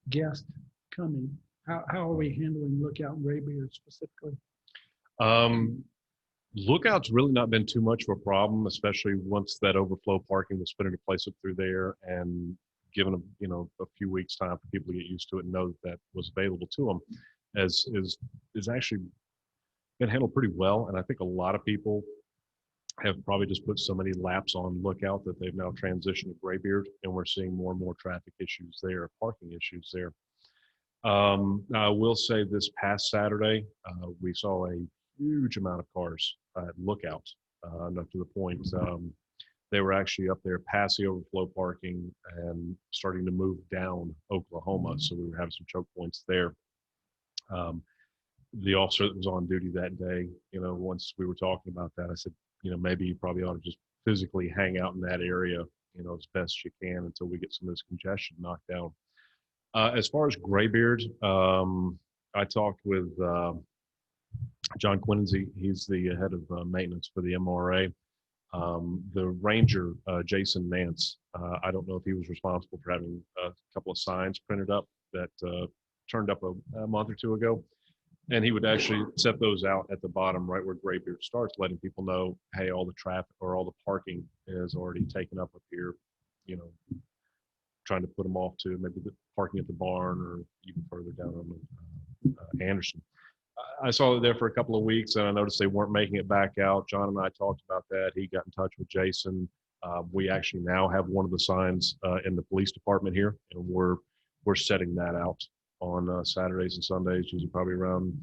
guests coming. How are we handling Lookout and Graybeard specifically? Lookout's really not been too much of a problem, especially once that overflow parking was put into place up through there, and given a few weeks time for people to get used to it and know that was available to them, is actually been handled pretty well. And I think a lot of people have probably just put so many laps on Lookout that they've now transitioned to Graybeard, and we're seeing more and more traffic issues there, parking issues there. I will say this past Saturday, we saw a huge amount of cars at Lookout, enough to the point they were actually up there past the overflow parking and starting to move down Oklahoma. So we were having some choke points there. The officer that was on duty that day, once we were talking about that, I said, maybe you probably ought to just physically hang out in that area, as best you can until we get some of this congestion knocked down. As far as Graybeard, I talked with John Quincy. He's the head of maintenance for the MRA. The ranger, Jason Nance, I don't know if he was responsible for having a couple of signs printed up that turned up a month or two ago. And he would actually set those out at the bottom, right where Graybeard starts, letting people know, hey, all the traffic or all the parking is already taken up here, you know, trying to put them off to maybe the parking at the barn or even further down on Anderson. I saw it there for a couple of weeks and I noticed they weren't making it back out. John and I talked about that. He got in touch with Jason. We actually now have one of the signs in the police department here, and we're setting that out on Saturdays and Sundays, usually probably around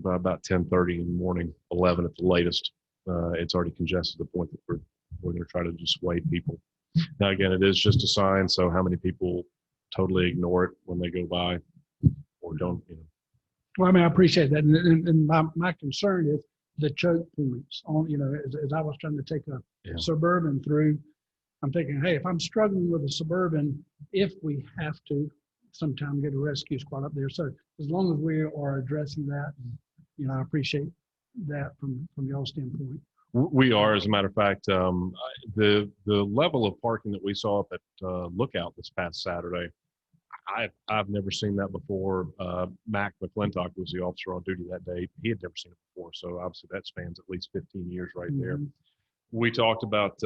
about 10:30 in the morning, 11 at the latest. It's already congested to the point that we're going to try to dissuade people. Now, again, it is just a sign, so how many people totally ignore it when they go by or don't, you know. Well, I mean, I appreciate that. And my concern is the choke points on, you know, as I was trying to take a Suburban through, I'm thinking, hey, if I'm struggling with a Suburban, if we have to sometime get a rescue squad up there. So as long as we are addressing that, you know, I appreciate that from y'all's standpoint. We are, as a matter of fact, the level of parking that we saw up at Lookout this past Saturday, I've never seen that before. Mac McClintock was the officer on duty that day. He had never seen it before. So obviously that spans at least 15 years right there. We talked about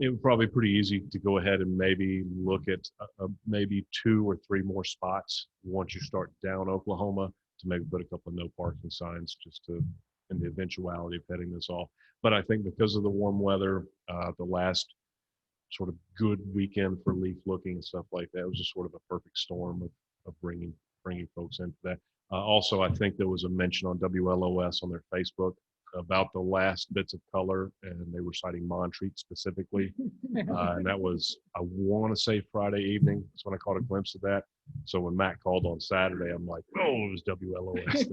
it would probably be pretty easy to go ahead and maybe look at maybe 2 or 3 more spots once you start down Oklahoma to maybe put a couple of no parking signs just to in the eventuality of heading this off. But I think because of the warm weather, the last sort of good weekend for leaf looking and stuff like that, it was just sort of a perfect storm of bringing folks into that. Also, I think there was a mention on WLOS on their Facebook about the last bits of color, and they were citing Montreat specifically. And that was, I want to say Friday evening. That's when I caught a glimpse of that. So when Matt called on Saturday, I'm like, oh, it was WLOS.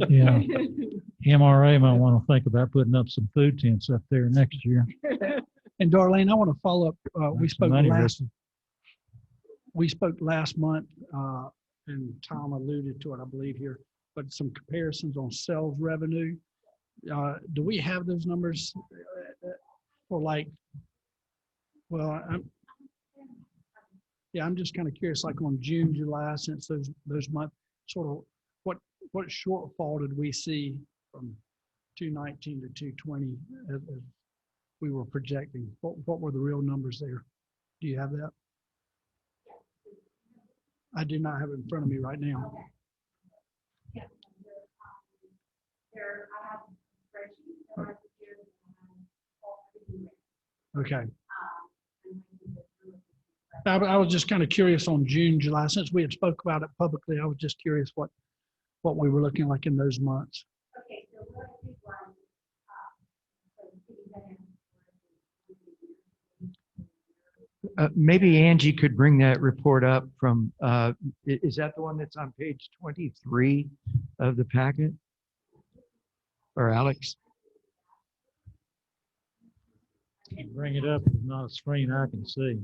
Yeah. MRA might want to think about putting up some food tents up there next year. And Darlene, I want to follow up. We Some money spoke last month, and Tom alluded to it, I believe here, but some comparisons on sales revenue. Do we have those numbers for like, well, I'm just kind of curious, like on June, July, since those months, sort of what shortfall did we see from 219 to 220 as we were projecting? What were the real numbers there? Do you have that? I do not have it in front of me right now. Okay. I was just kind of curious on June, July, since we had spoke about it publicly. I was just curious what we were looking like in those months. Okay, so what I did was, Maybe Angie could bring that report up from, is that the one that's on page 23 of the packet? Or Alex? Bring it up. There's not a screen I can see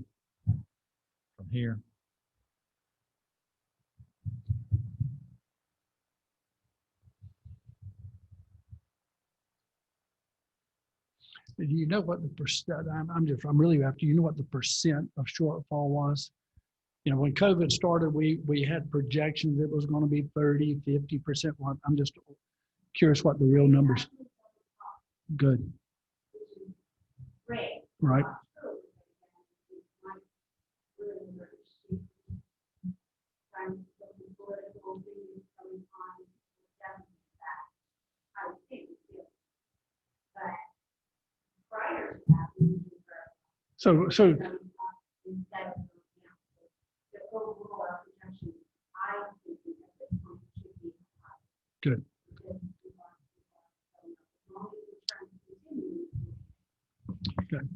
from here. Do you know what the percent, I'm really after, you know what the percent of shortfall was? You know, when COVID started, we had projections it was going to be 30, 50%. I'm just curious what the real numbers. Good. Right. So good. Good.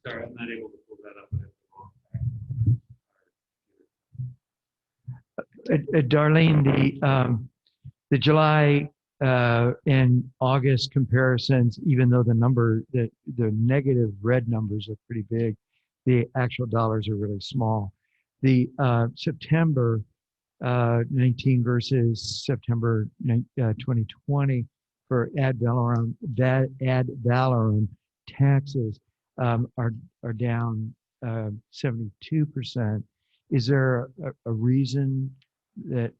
Sorry, I'm not able to pull that up. Darlene, the July and August comparisons, even though the negative red numbers are pretty big, the actual dollars are really small. The September 19 versus September 2020 for ad valorem taxes are down 72%. Is there a reason that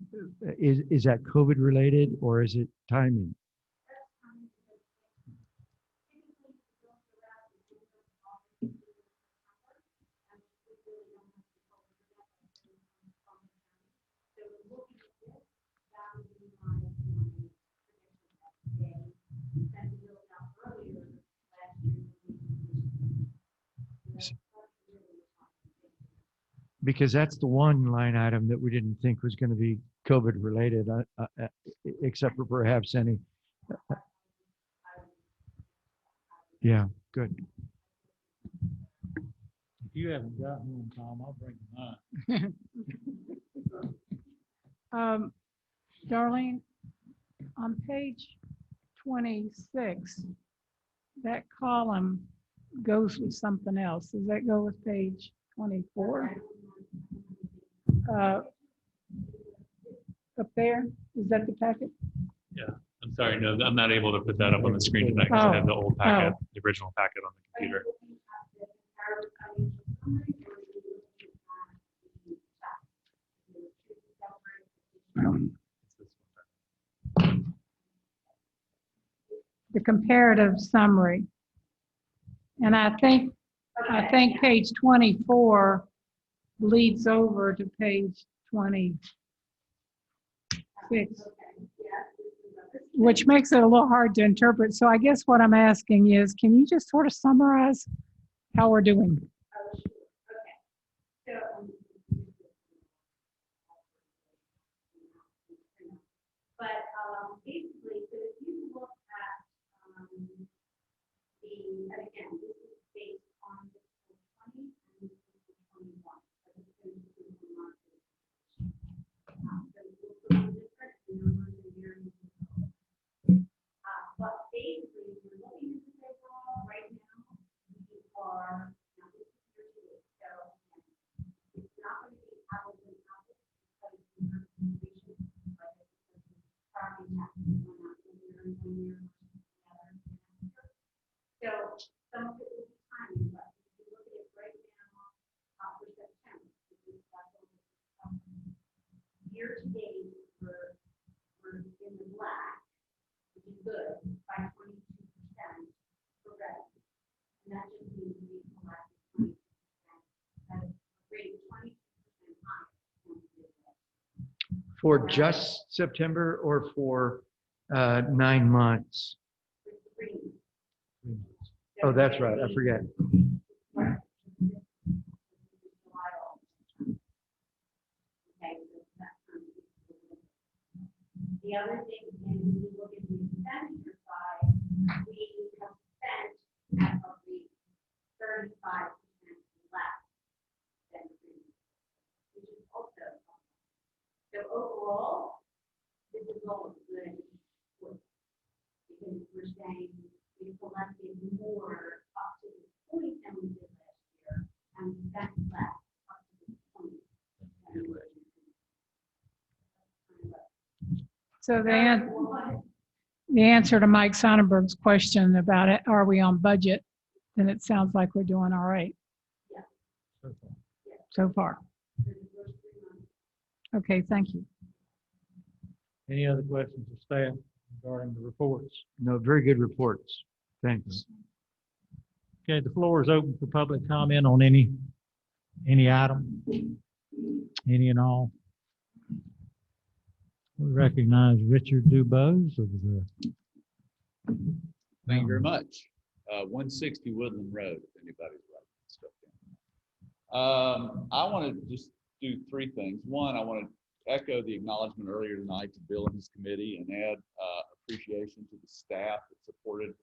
is that COVID related or is it timing? Because that's the one line item that we didn't think was going to be COVID related, except for perhaps any. Yeah, good. If you haven't got one, Tom, I'll bring mine. Darlene, on page 26, that column goes with something else. Does that go with page 24? Up there, is that the packet? Yeah, I'm sorry, no, I'm not able to put that up on the screen tonight because I have the old packet, the original packet on the computer. The comparative summary. And I think page 24 leads over to page 26, which makes it a little hard to interpret. So I guess what I'm asking is, can you just sort of summarize how we're doing? But basically, so if you look at and again, this is based on fiscal 20 and fiscal 21. So this is fiscal month. So it's a little different in numbers and years. But basically, if you're looking at this overall, right now, we are, now this is year to date. So it's not going to be apples and apples because it's inflation, but it's property taxes went up in year and 1 year. So some of it will be timing, but if you look at it right now, for September, year to date, we're in the black, which is good, by 22% for red. And that just means we collected 22%. That is a rate 22% higher than we did last year. For just September or for 9 months? For 3 months. Oh, that's right. I forget. Right. Okay, so that's the other thing, and when you look at the expenditure side, we have spent at roughly 35% less than previous, which is also so overall, this is all good work because we're saying we collected more up to this point than we did last year, and we spent less up to this point than we did. So the answer to Mike Sonnenberg's question about it, are we on budget? Then it sounds like we're doing all right. Yeah. So far. Okay, thank you. Any other questions of staff regarding the reports? No, very good reports. Thanks. Okay, the floor is open for public comment on any item, any and all. We recognize Richard Dubose of the. Thank you very much. 160 Woodland Road, if anybody's writing stuff down. I want to just do 3 things. One, I want to echo the acknowledgement earlier tonight to Bill and his committee and add appreciation to the staff that supported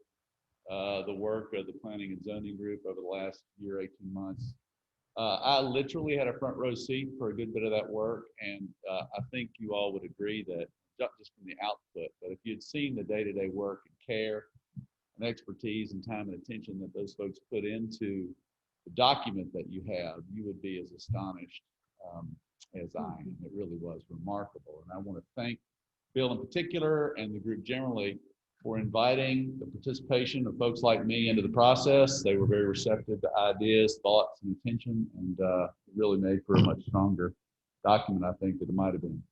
the work of the Planning and Zoning Group over the last year, 18 months. I literally had a front row seat for a good bit of that work, and I think you all would agree that, not just from the output, but if you'd seen the day-to-day work and care and expertise and time and attention that those folks put into the document that you have, you would be as astonished as I am. It really was remarkable, and I want to thank Bill in particular and the group generally for inviting the participation of folks like me into the process. They were very receptive to ideas, thoughts, and attention, and it really made for a much stronger document, I think, that it might have been.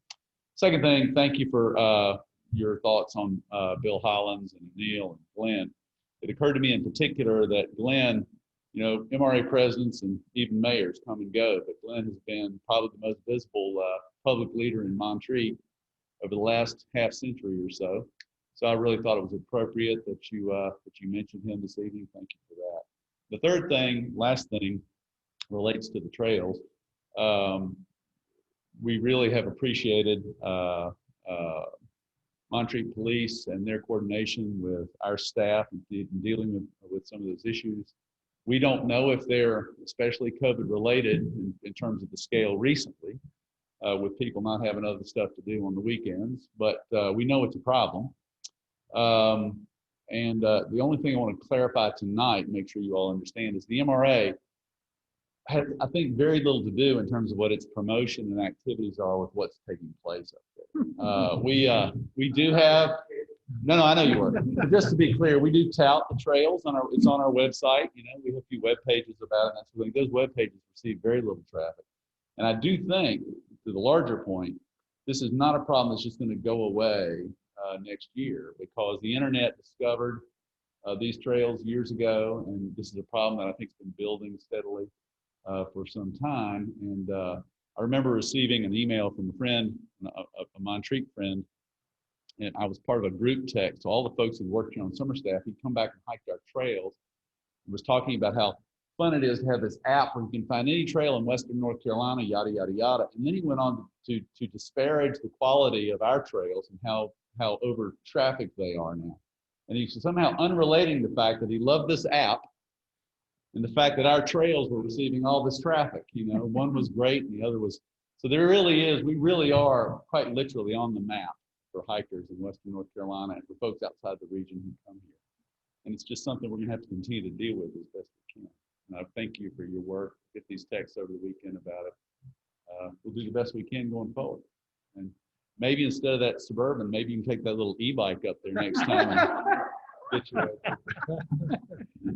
Second thing, thank you for your thoughts on Bill Hollins and Neil and Glenn. It occurred to me in particular that Glenn, you know, MRA presidents and even mayors come and go, but Glenn has been probably the most visible public leader in Montreat over the last half century or so. So I really thought it was appropriate that you mentioned him this evening. Thank you for that. The third thing, last thing, relates to the trails. We really have appreciated Montreat Police and their coordination with our staff in dealing with some of those issues. We don't know if they're especially COVID related in terms of the scale recently, with people not having other stuff to do on the weekends, but we know it's a problem. The only thing I want to clarify tonight, make sure you all understand, is the MRA has, I think, very little to do in terms of what its promotion and activities are with what's taking place up there. We do have, no, I know you were. But just to be clear, we do tout the trails it's on our website. You know, we have a few web pages about it. And that's really, those web pages receive very little traffic. And I do think, to the larger point, this is not a problem that's just going to go away next year, because the internet discovered these trails years ago, and this is a problem that I think has been building steadily for some time. And I remember receiving an email from a friend, a Montreat friend, and I was part of a group text. So all the folks who worked here on summer staff, he'd come back and hiked our trails, and was talking about how fun it is to have this app where you can find any trail in Western North Carolina, yada, yada, yada. And then he went on to disparage the quality of our trails and how over trafficked they are now. And he's somehow unrelating the fact that he loved this app and the fact that our trails were receiving all this traffic. You know, one was great and the other was, so there really is, we really are quite literally on the map for hikers in Western North Carolina and for folks outside the region who come here. And it's just something we're gonna have to continue to deal with as best we can. And I thank you for your work. Get these texts over the weekend about it. We'll do the best we can going forward. And maybe instead of that Suburban, maybe you can take that little e-bike up there next time and get you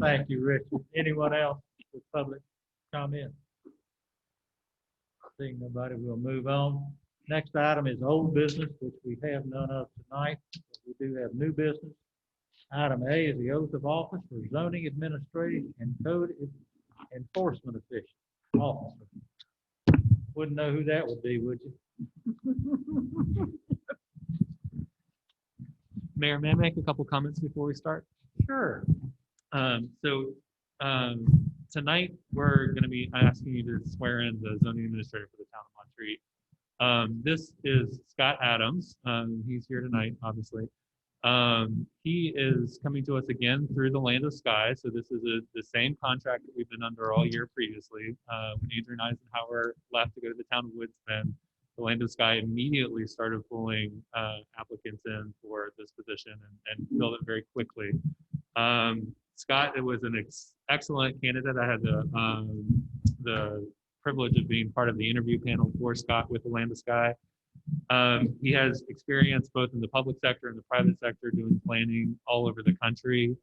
Thank you, Richard. Anyone else with public comment? Seeing nobody, we'll move on. Next item is old business, which we have none of tonight. But we do have new business. Item A is the oath of office for zoning administrative and code enforcement officer. Wouldn't know who that would be, would you? Mayor, may I make a couple comments before we start? Sure. Tonight we're going to be asking you to swear in the zoning administrator for the town of Montreat. This is Scott Adams. He's here tonight, obviously. He is coming to us again through the Land of Sky. So this is the same contract that we've been under all year previously. When Adrian Eisenhower left to go to the town of Woodsman, the Land of Sky immediately started pulling applicants in for this position and filled it very quickly. Scott, it was an excellent candidate. I had the privilege of being part of the interview panel for Scott with the Land of Sky. He has experience both in the public sector and the private sector doing planning all over the country,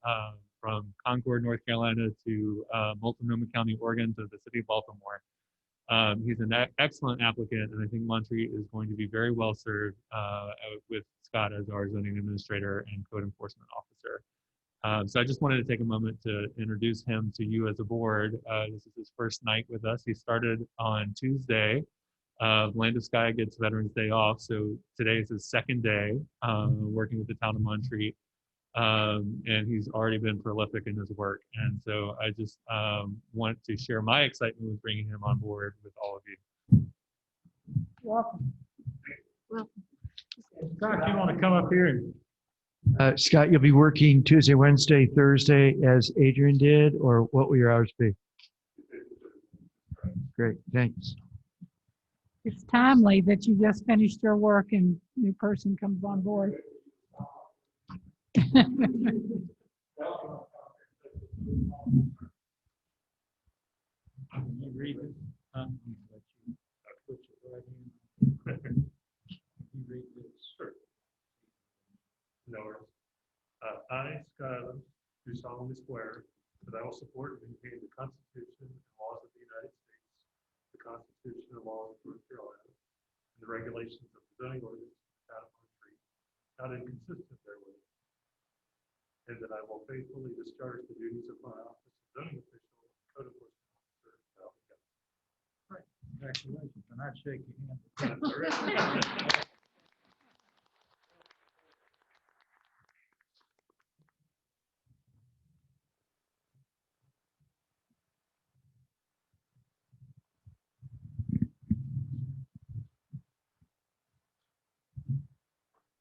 from Concord, North Carolina to Multnomah County, Oregon to the city of Baltimore. He's an excellent applicant, and I think Montreat is going to be very well served with Scott as our zoning administrator and code enforcement officer. So I just wanted to take a moment to introduce him to you as a board. This is his first night with us. He started on Tuesday. Land of Sky gets Veterans Day off, so today is his second day working with the town of Montreat. And he's already been prolific in his work. And so I just want to share my excitement with bringing him on board with all of you. Welcome. Scott, you want to come up here and Scott, you'll be working Tuesday, Wednesday, Thursday as Adrian did, or what will your hours be? Great, thanks. It's timely that you just finished your work and new person comes on board. Can you read this? Put your right hand. Can you read this? Sure. No worries. do solemnly swear that I will support and maintain the Constitution and laws of the United States, the Constitution and laws of North Carolina, and the regulations of the zoning ordinance of the town of Pine Tree, not inconsistent therewith, and that I will faithfully discharge the duties of my office of zoning official and code enforcement officer of Allen County. Congratulations, and I'd shake your hand.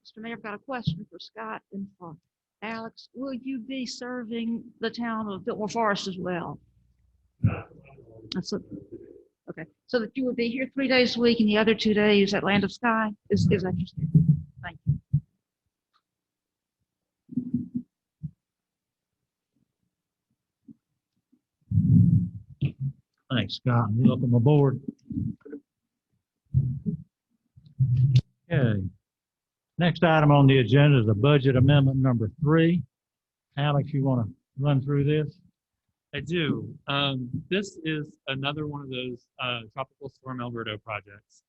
Mr. Mayor, I've got a question for Scott and for Alex. Will you be serving the town of Biltmore Forest as well? Okay, so that you would be here 3 days a week and the other 2 days at Land of Sky? Is that your schedule? Thank you. Thanks, Scott. Welcome aboard. Okay. Next item on the agenda is the budget amendment number 3. Alex, you want to run through this? I do. This is another one of those Tropical Storm Alberto projects.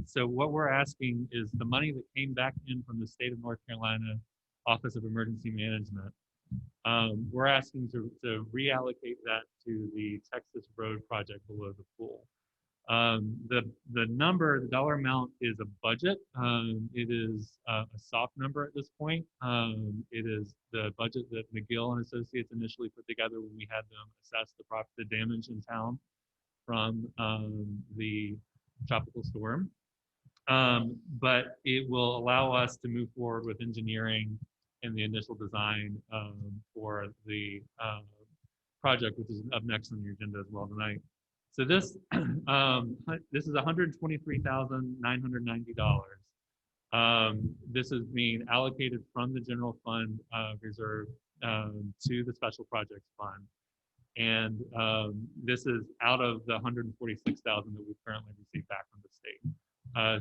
So what we're asking is the money that came back in from the state of North Carolina Office of Emergency Management. We're asking to reallocate that to the Texas Road project below the pool. The dollar amount is a budget. It is a soft number at this point. It is the budget that McGill and Associates initially put together when we had them assess the damage in town from the tropical storm. But it will allow us to move forward with engineering and the initial design for the project, which is up next on your agenda as well tonight. So this this is $123,990. This is being allocated from the general fund reserve to the special projects fund, and this is out of the $146,000 that we currently received back from the state.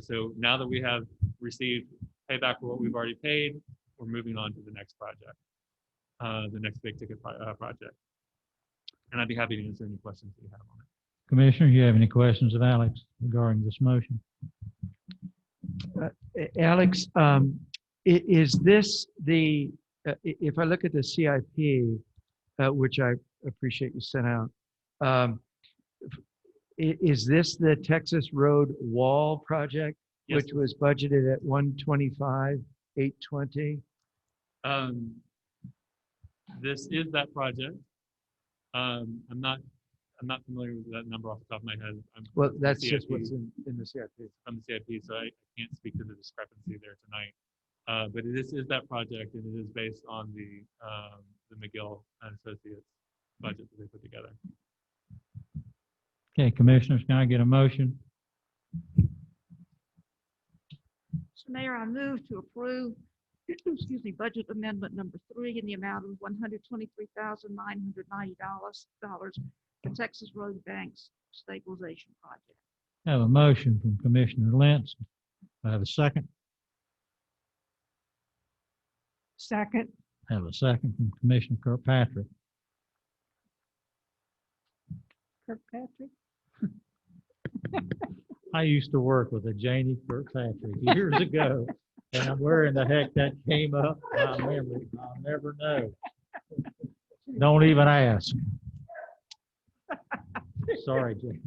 So now that we have received payback for what we've already paid, we're moving on to the next project, the next big ticket project. And I'd be happy to answer any questions that you have on it. Commissioner, you have any questions of Alex regarding this motion? Alex, is this the, if I look at the CIP, which I appreciate you sent out, is this the Texas Road Wall project, Yes. which was budgeted at 125,820? This is that project. I'm not familiar with that number off the top of my head. Well, that's CIP, just what's in the CIP. from the CIP, so I can't speak to the discrepancy there tonight. But this is that project, and it is based on the McGill and Associates budget that they put together. Okay, commissioners, can I get a motion? Mr. Mayor, I move to approve, excuse me, budget amendment number 3 in the amount of $123,990 for Texas Road Banks Stabilization Project. I have a motion from Commissioner Lentz. I have a second. Second. I have a second from Commissioner Kirkpatrick. Kirkpatrick. I used to work with a Janie Kirkpatrick years ago, and where in the heck that came up, my memory, I'll never know. Don't even ask. Sorry, Janie.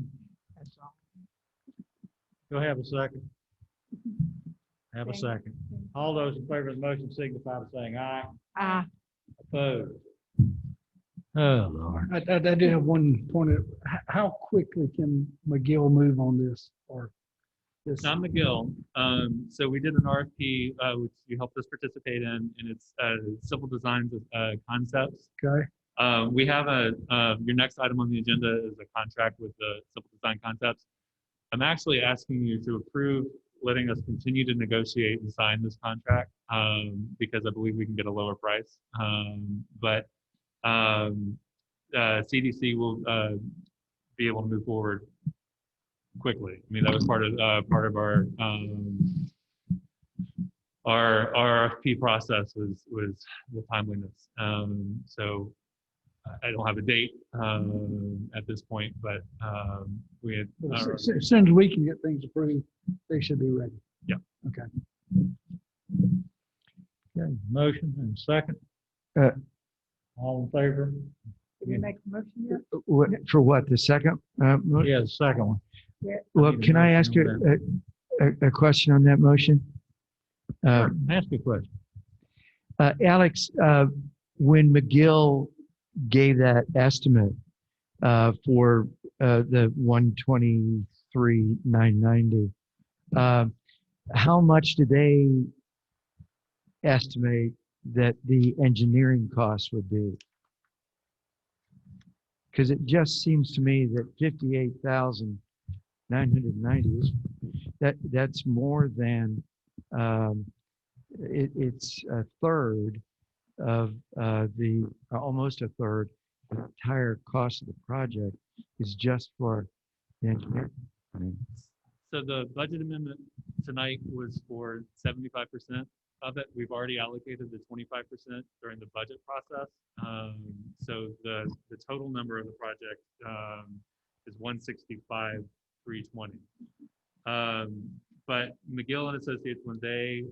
Go have a second. Have a second. All those in favor of the motion signify by saying aye. Aye. Opposed? Oh, Lord. I did have one point. How quickly can McGill move on this? Or this? It's not McGill. So we did an RFP, which you helped us participate in, and it's civil designs concepts. Okay. We have your next item on the agenda is a contract with the civil design concepts. I'm actually asking you to approve letting us continue to negotiate and sign this contract because I believe we can get a lower price. But CDC will be able to move forward quickly. I mean, that was part of our our RFP process was the timeliness. So I don't have a date at this point, but we had. As soon as we can get things approved, they should be ready. Yeah. Okay. Okay, motion and second. Uh, All in favor? Did you make a motion yet? For what, the second? Motion? Yeah, the second one. Well, need a can I motion ask on you a question on that motion? Ask a question. Alex, when McGill gave that estimate for the 123,990, how much did they estimate that the engineering costs would be? Because it just seems to me that 58,990 is that's more than it's a third of almost a third of the entire cost of the project is just for the engineering. I mean, So the budget amendment tonight was for 75% of it. We've already allocated the 25% during the budget process. So the total number of the project is 165,320. But McGill and Associates, when they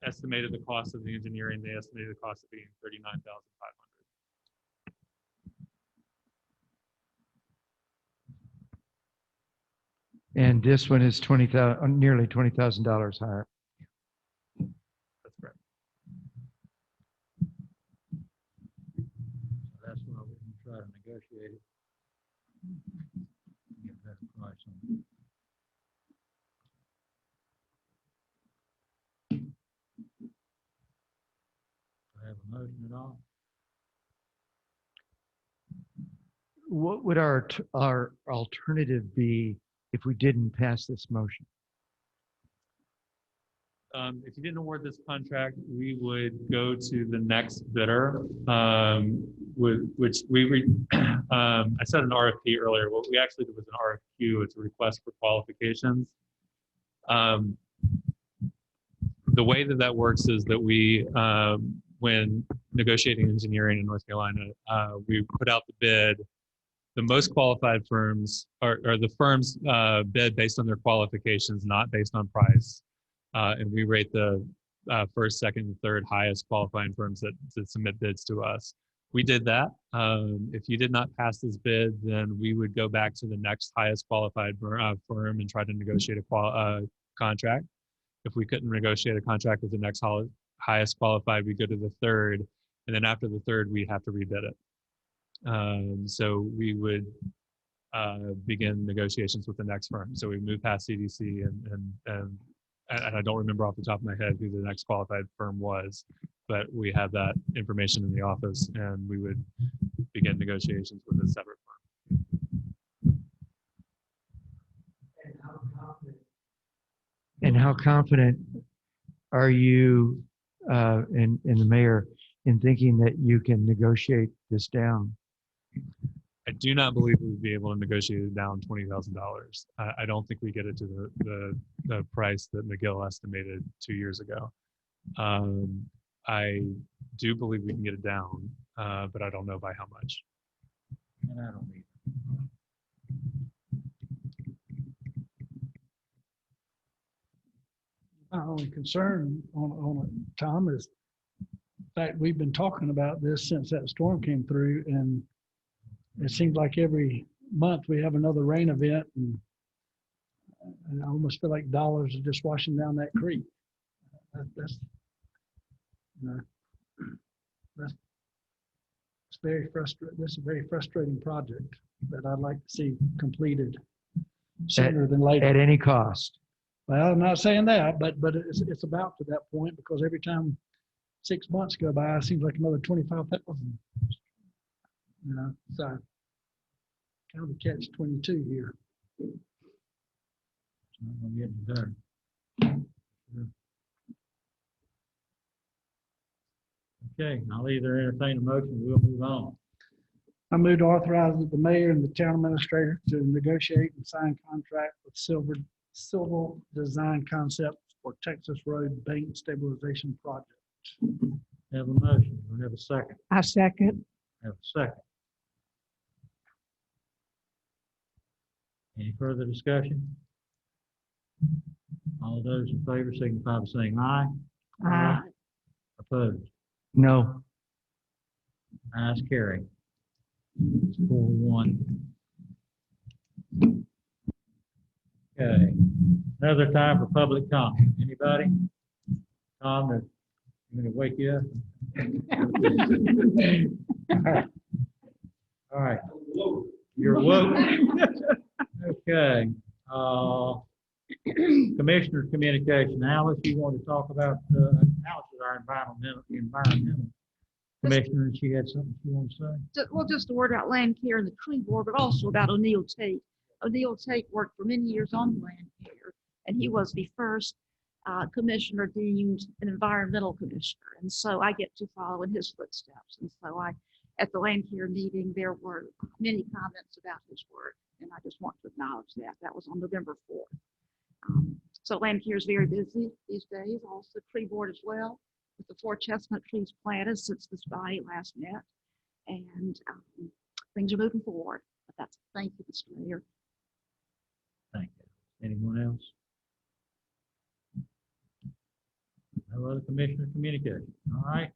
estimated the cost of the engineering, they estimated the cost of being $39,500. and this one is nearly $20,000 higher. That's correct. That's why we can try to negotiate it. Get a better price on it. Do I have a motion at all? What would our alternative be if we didn't pass this motion? If you didn't award this contract, we would go to the next bidder, which I said an RFP earlier. What we actually did was an RFQ. It's a request for qualifications. The way that works is that we, when negotiating engineering in North Carolina, we put out the bid. The most qualified firms are the firms bid based on their qualifications, not based on price. And we rate the first, second, and third highest qualifying firms that submit bids to us. We did that. If you did not pass this bid, then we would go back to the next highest qualified firm and try to negotiate a contract. If we couldn't negotiate a contract with the next highest qualified, we go to the third. And then after the third, we have to rebid it. So we would begin negotiations with the next firm. So we move past CDC and I don't remember off the top of my head who the next qualified firm was, but we have that information in the office and we would begin negotiations with a separate firm. And how confident are you and the mayor in thinking that you can negotiate this down? I do not believe we would be able to negotiate it down $20,000. I don't think we get it to the price that McGill estimated 2 years ago. I do believe we can get it down, but I don't know by how much. And I don't either. My only concern on it, Tom, is the fact we've been talking about this since that storm came through, and it seems like every month we have another rain event, and I almost feel like dollars are just washing down that creek. That's very frustrating. This is a very frustrating project that I'd like to see completed sooner than later. At any cost. Well, I'm not saying that, but it's about to that point, because every time 6 months go by, it seems like another 25,000. You know, so kind of a catch-22 here. It's not gonna get any better. Okay, I'll either entertain a motion, we'll move on. I move to authorize the mayor and the town administrator to negotiate and sign contract with Silver civil design concept for Texas Road Bank Stabilization Project. Have a motion. We have a second. I second. Have a second. Any further discussion? All those in favor signify by saying aye. Aye. Opposed? No. Ayes carry. 4-1. Okay. Another time for public comment. Anybody? Tom, I'm going to wake you up. All right. You're woke. Okay. Commissioner communication. Alice, you want to talk about, Alice is our environmental commissioner, and she had something she wanted to say? Well, just a word about land care and the tree board, but also about O'Neill Tate. O'Neill Tate worked for many years on land care, and he was the first commissioner deemed an environmental commissioner. And so I get to follow in his footsteps. And so at the land care meeting, there were many comments about his work, and I just want to acknowledge that. That was on November 4th. So land care is very busy these days, also tree board as well, with the 4 chestnut trees planted since this body last met. And things are moving forward. But thank you, Mr. Mayor. Thank you. Anyone else? No other commissioner communication. All right.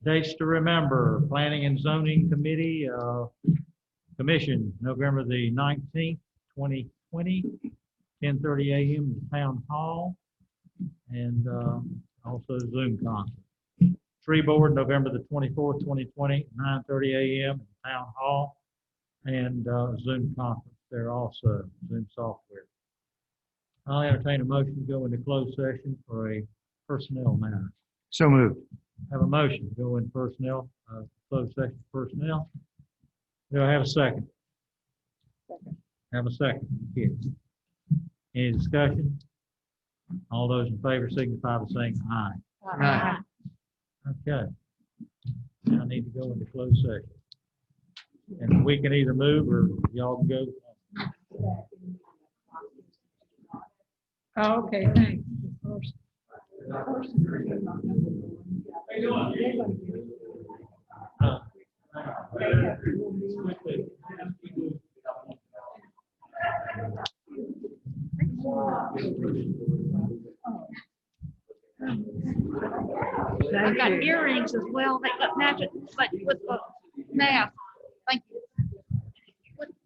Dates to remember. Planning and Zoning Committee, Commission, November the 19th, 2020, 10:30 a.m. in Town Hall, and also Zoom conference. Tree Board, November the 24th, 2020, 9:30 a.m. in Town Hall, and Zoom conference there also, Zoom software. I'll entertain a motion to go into closed session for a personnel matter. So moved. Have a motion to go in personnel, closed session personnel. Do I have a second? Have a second. Yes. Any discussion? All those in favor signify by saying aye. Aye. Okay. Now I need to go into closed session. And we can either move or y'all can go. Oh, okay, thanks. I've got earrings as well. They got magic, but with the mask. Thank you.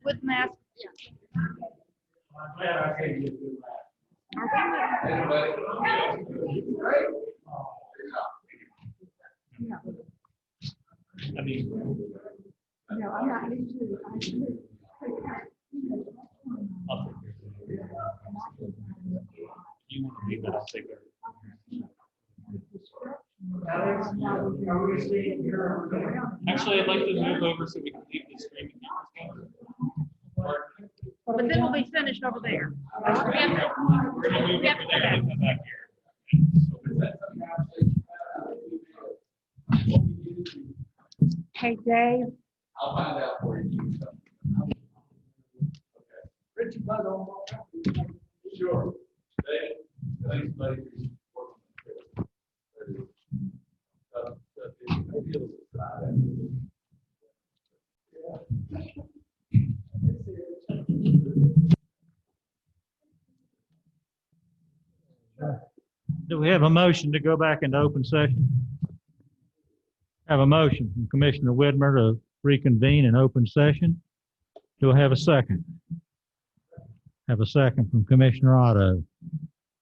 With mask. Yeah. I'm glad I gave you a good I mean, No, I'm not used to it. you want to be better, take care. Actually, I'd like to move over so we can keep the streaming. But then we'll be finished over there. We're gonna move over there and come back here. Hey, Dave. I'll find out for you. Richard Bud on. Sure. Thanks, buddy. Do we have a motion to go back into open session? Have a motion from Commissioner Whitmer to reconvene in open session. Do I have a second? Have a second from Commissioner Otto.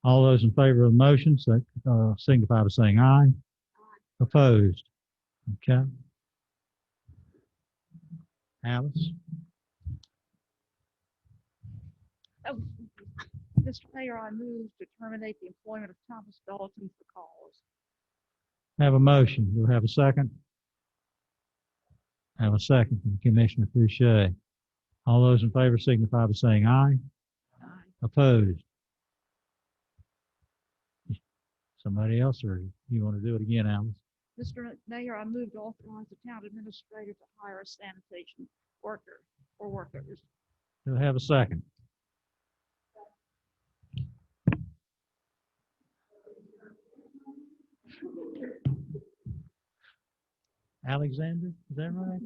All those in favor of the motion signify by saying aye. Opposed? Okay. Alice? Oh, Mr. Mayor, I move to terminate the employment of Thomas Dalton for cause. Have a motion. Do we have a second? Have a second from Commissioner Fouché. All those in favor signify by saying aye. Aye. Opposed? Somebody else, or you want to do it again, Alice? Mr. Mayor, I move to authorize the town administrator to hire a sanitation worker or workers. Do I have a second? Alexander, is that right?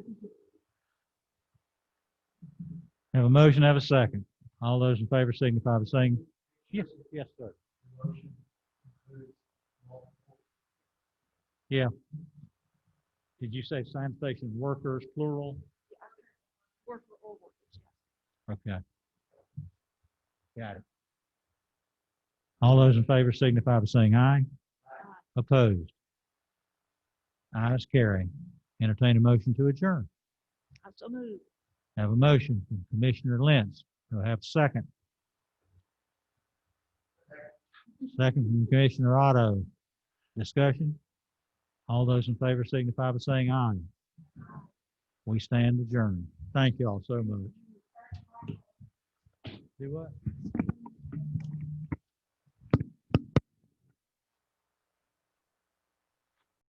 Have a motion, have a second. All those in favor signify by saying, yes, yes, sir. Yeah. Did you say sanitation workers, plural? Worker or workers, yes. Okay. Got it. All those in favor signify by saying aye. Opposed? Ayes carry. Entertain a motion to adjourn. I so moved. Have a motion from Commissioner Lentz. Do I have a second? Second from Commissioner Otto. Discussion? All those in favor signify by saying aye. We stand adjourned. Thank you all so much. Do what?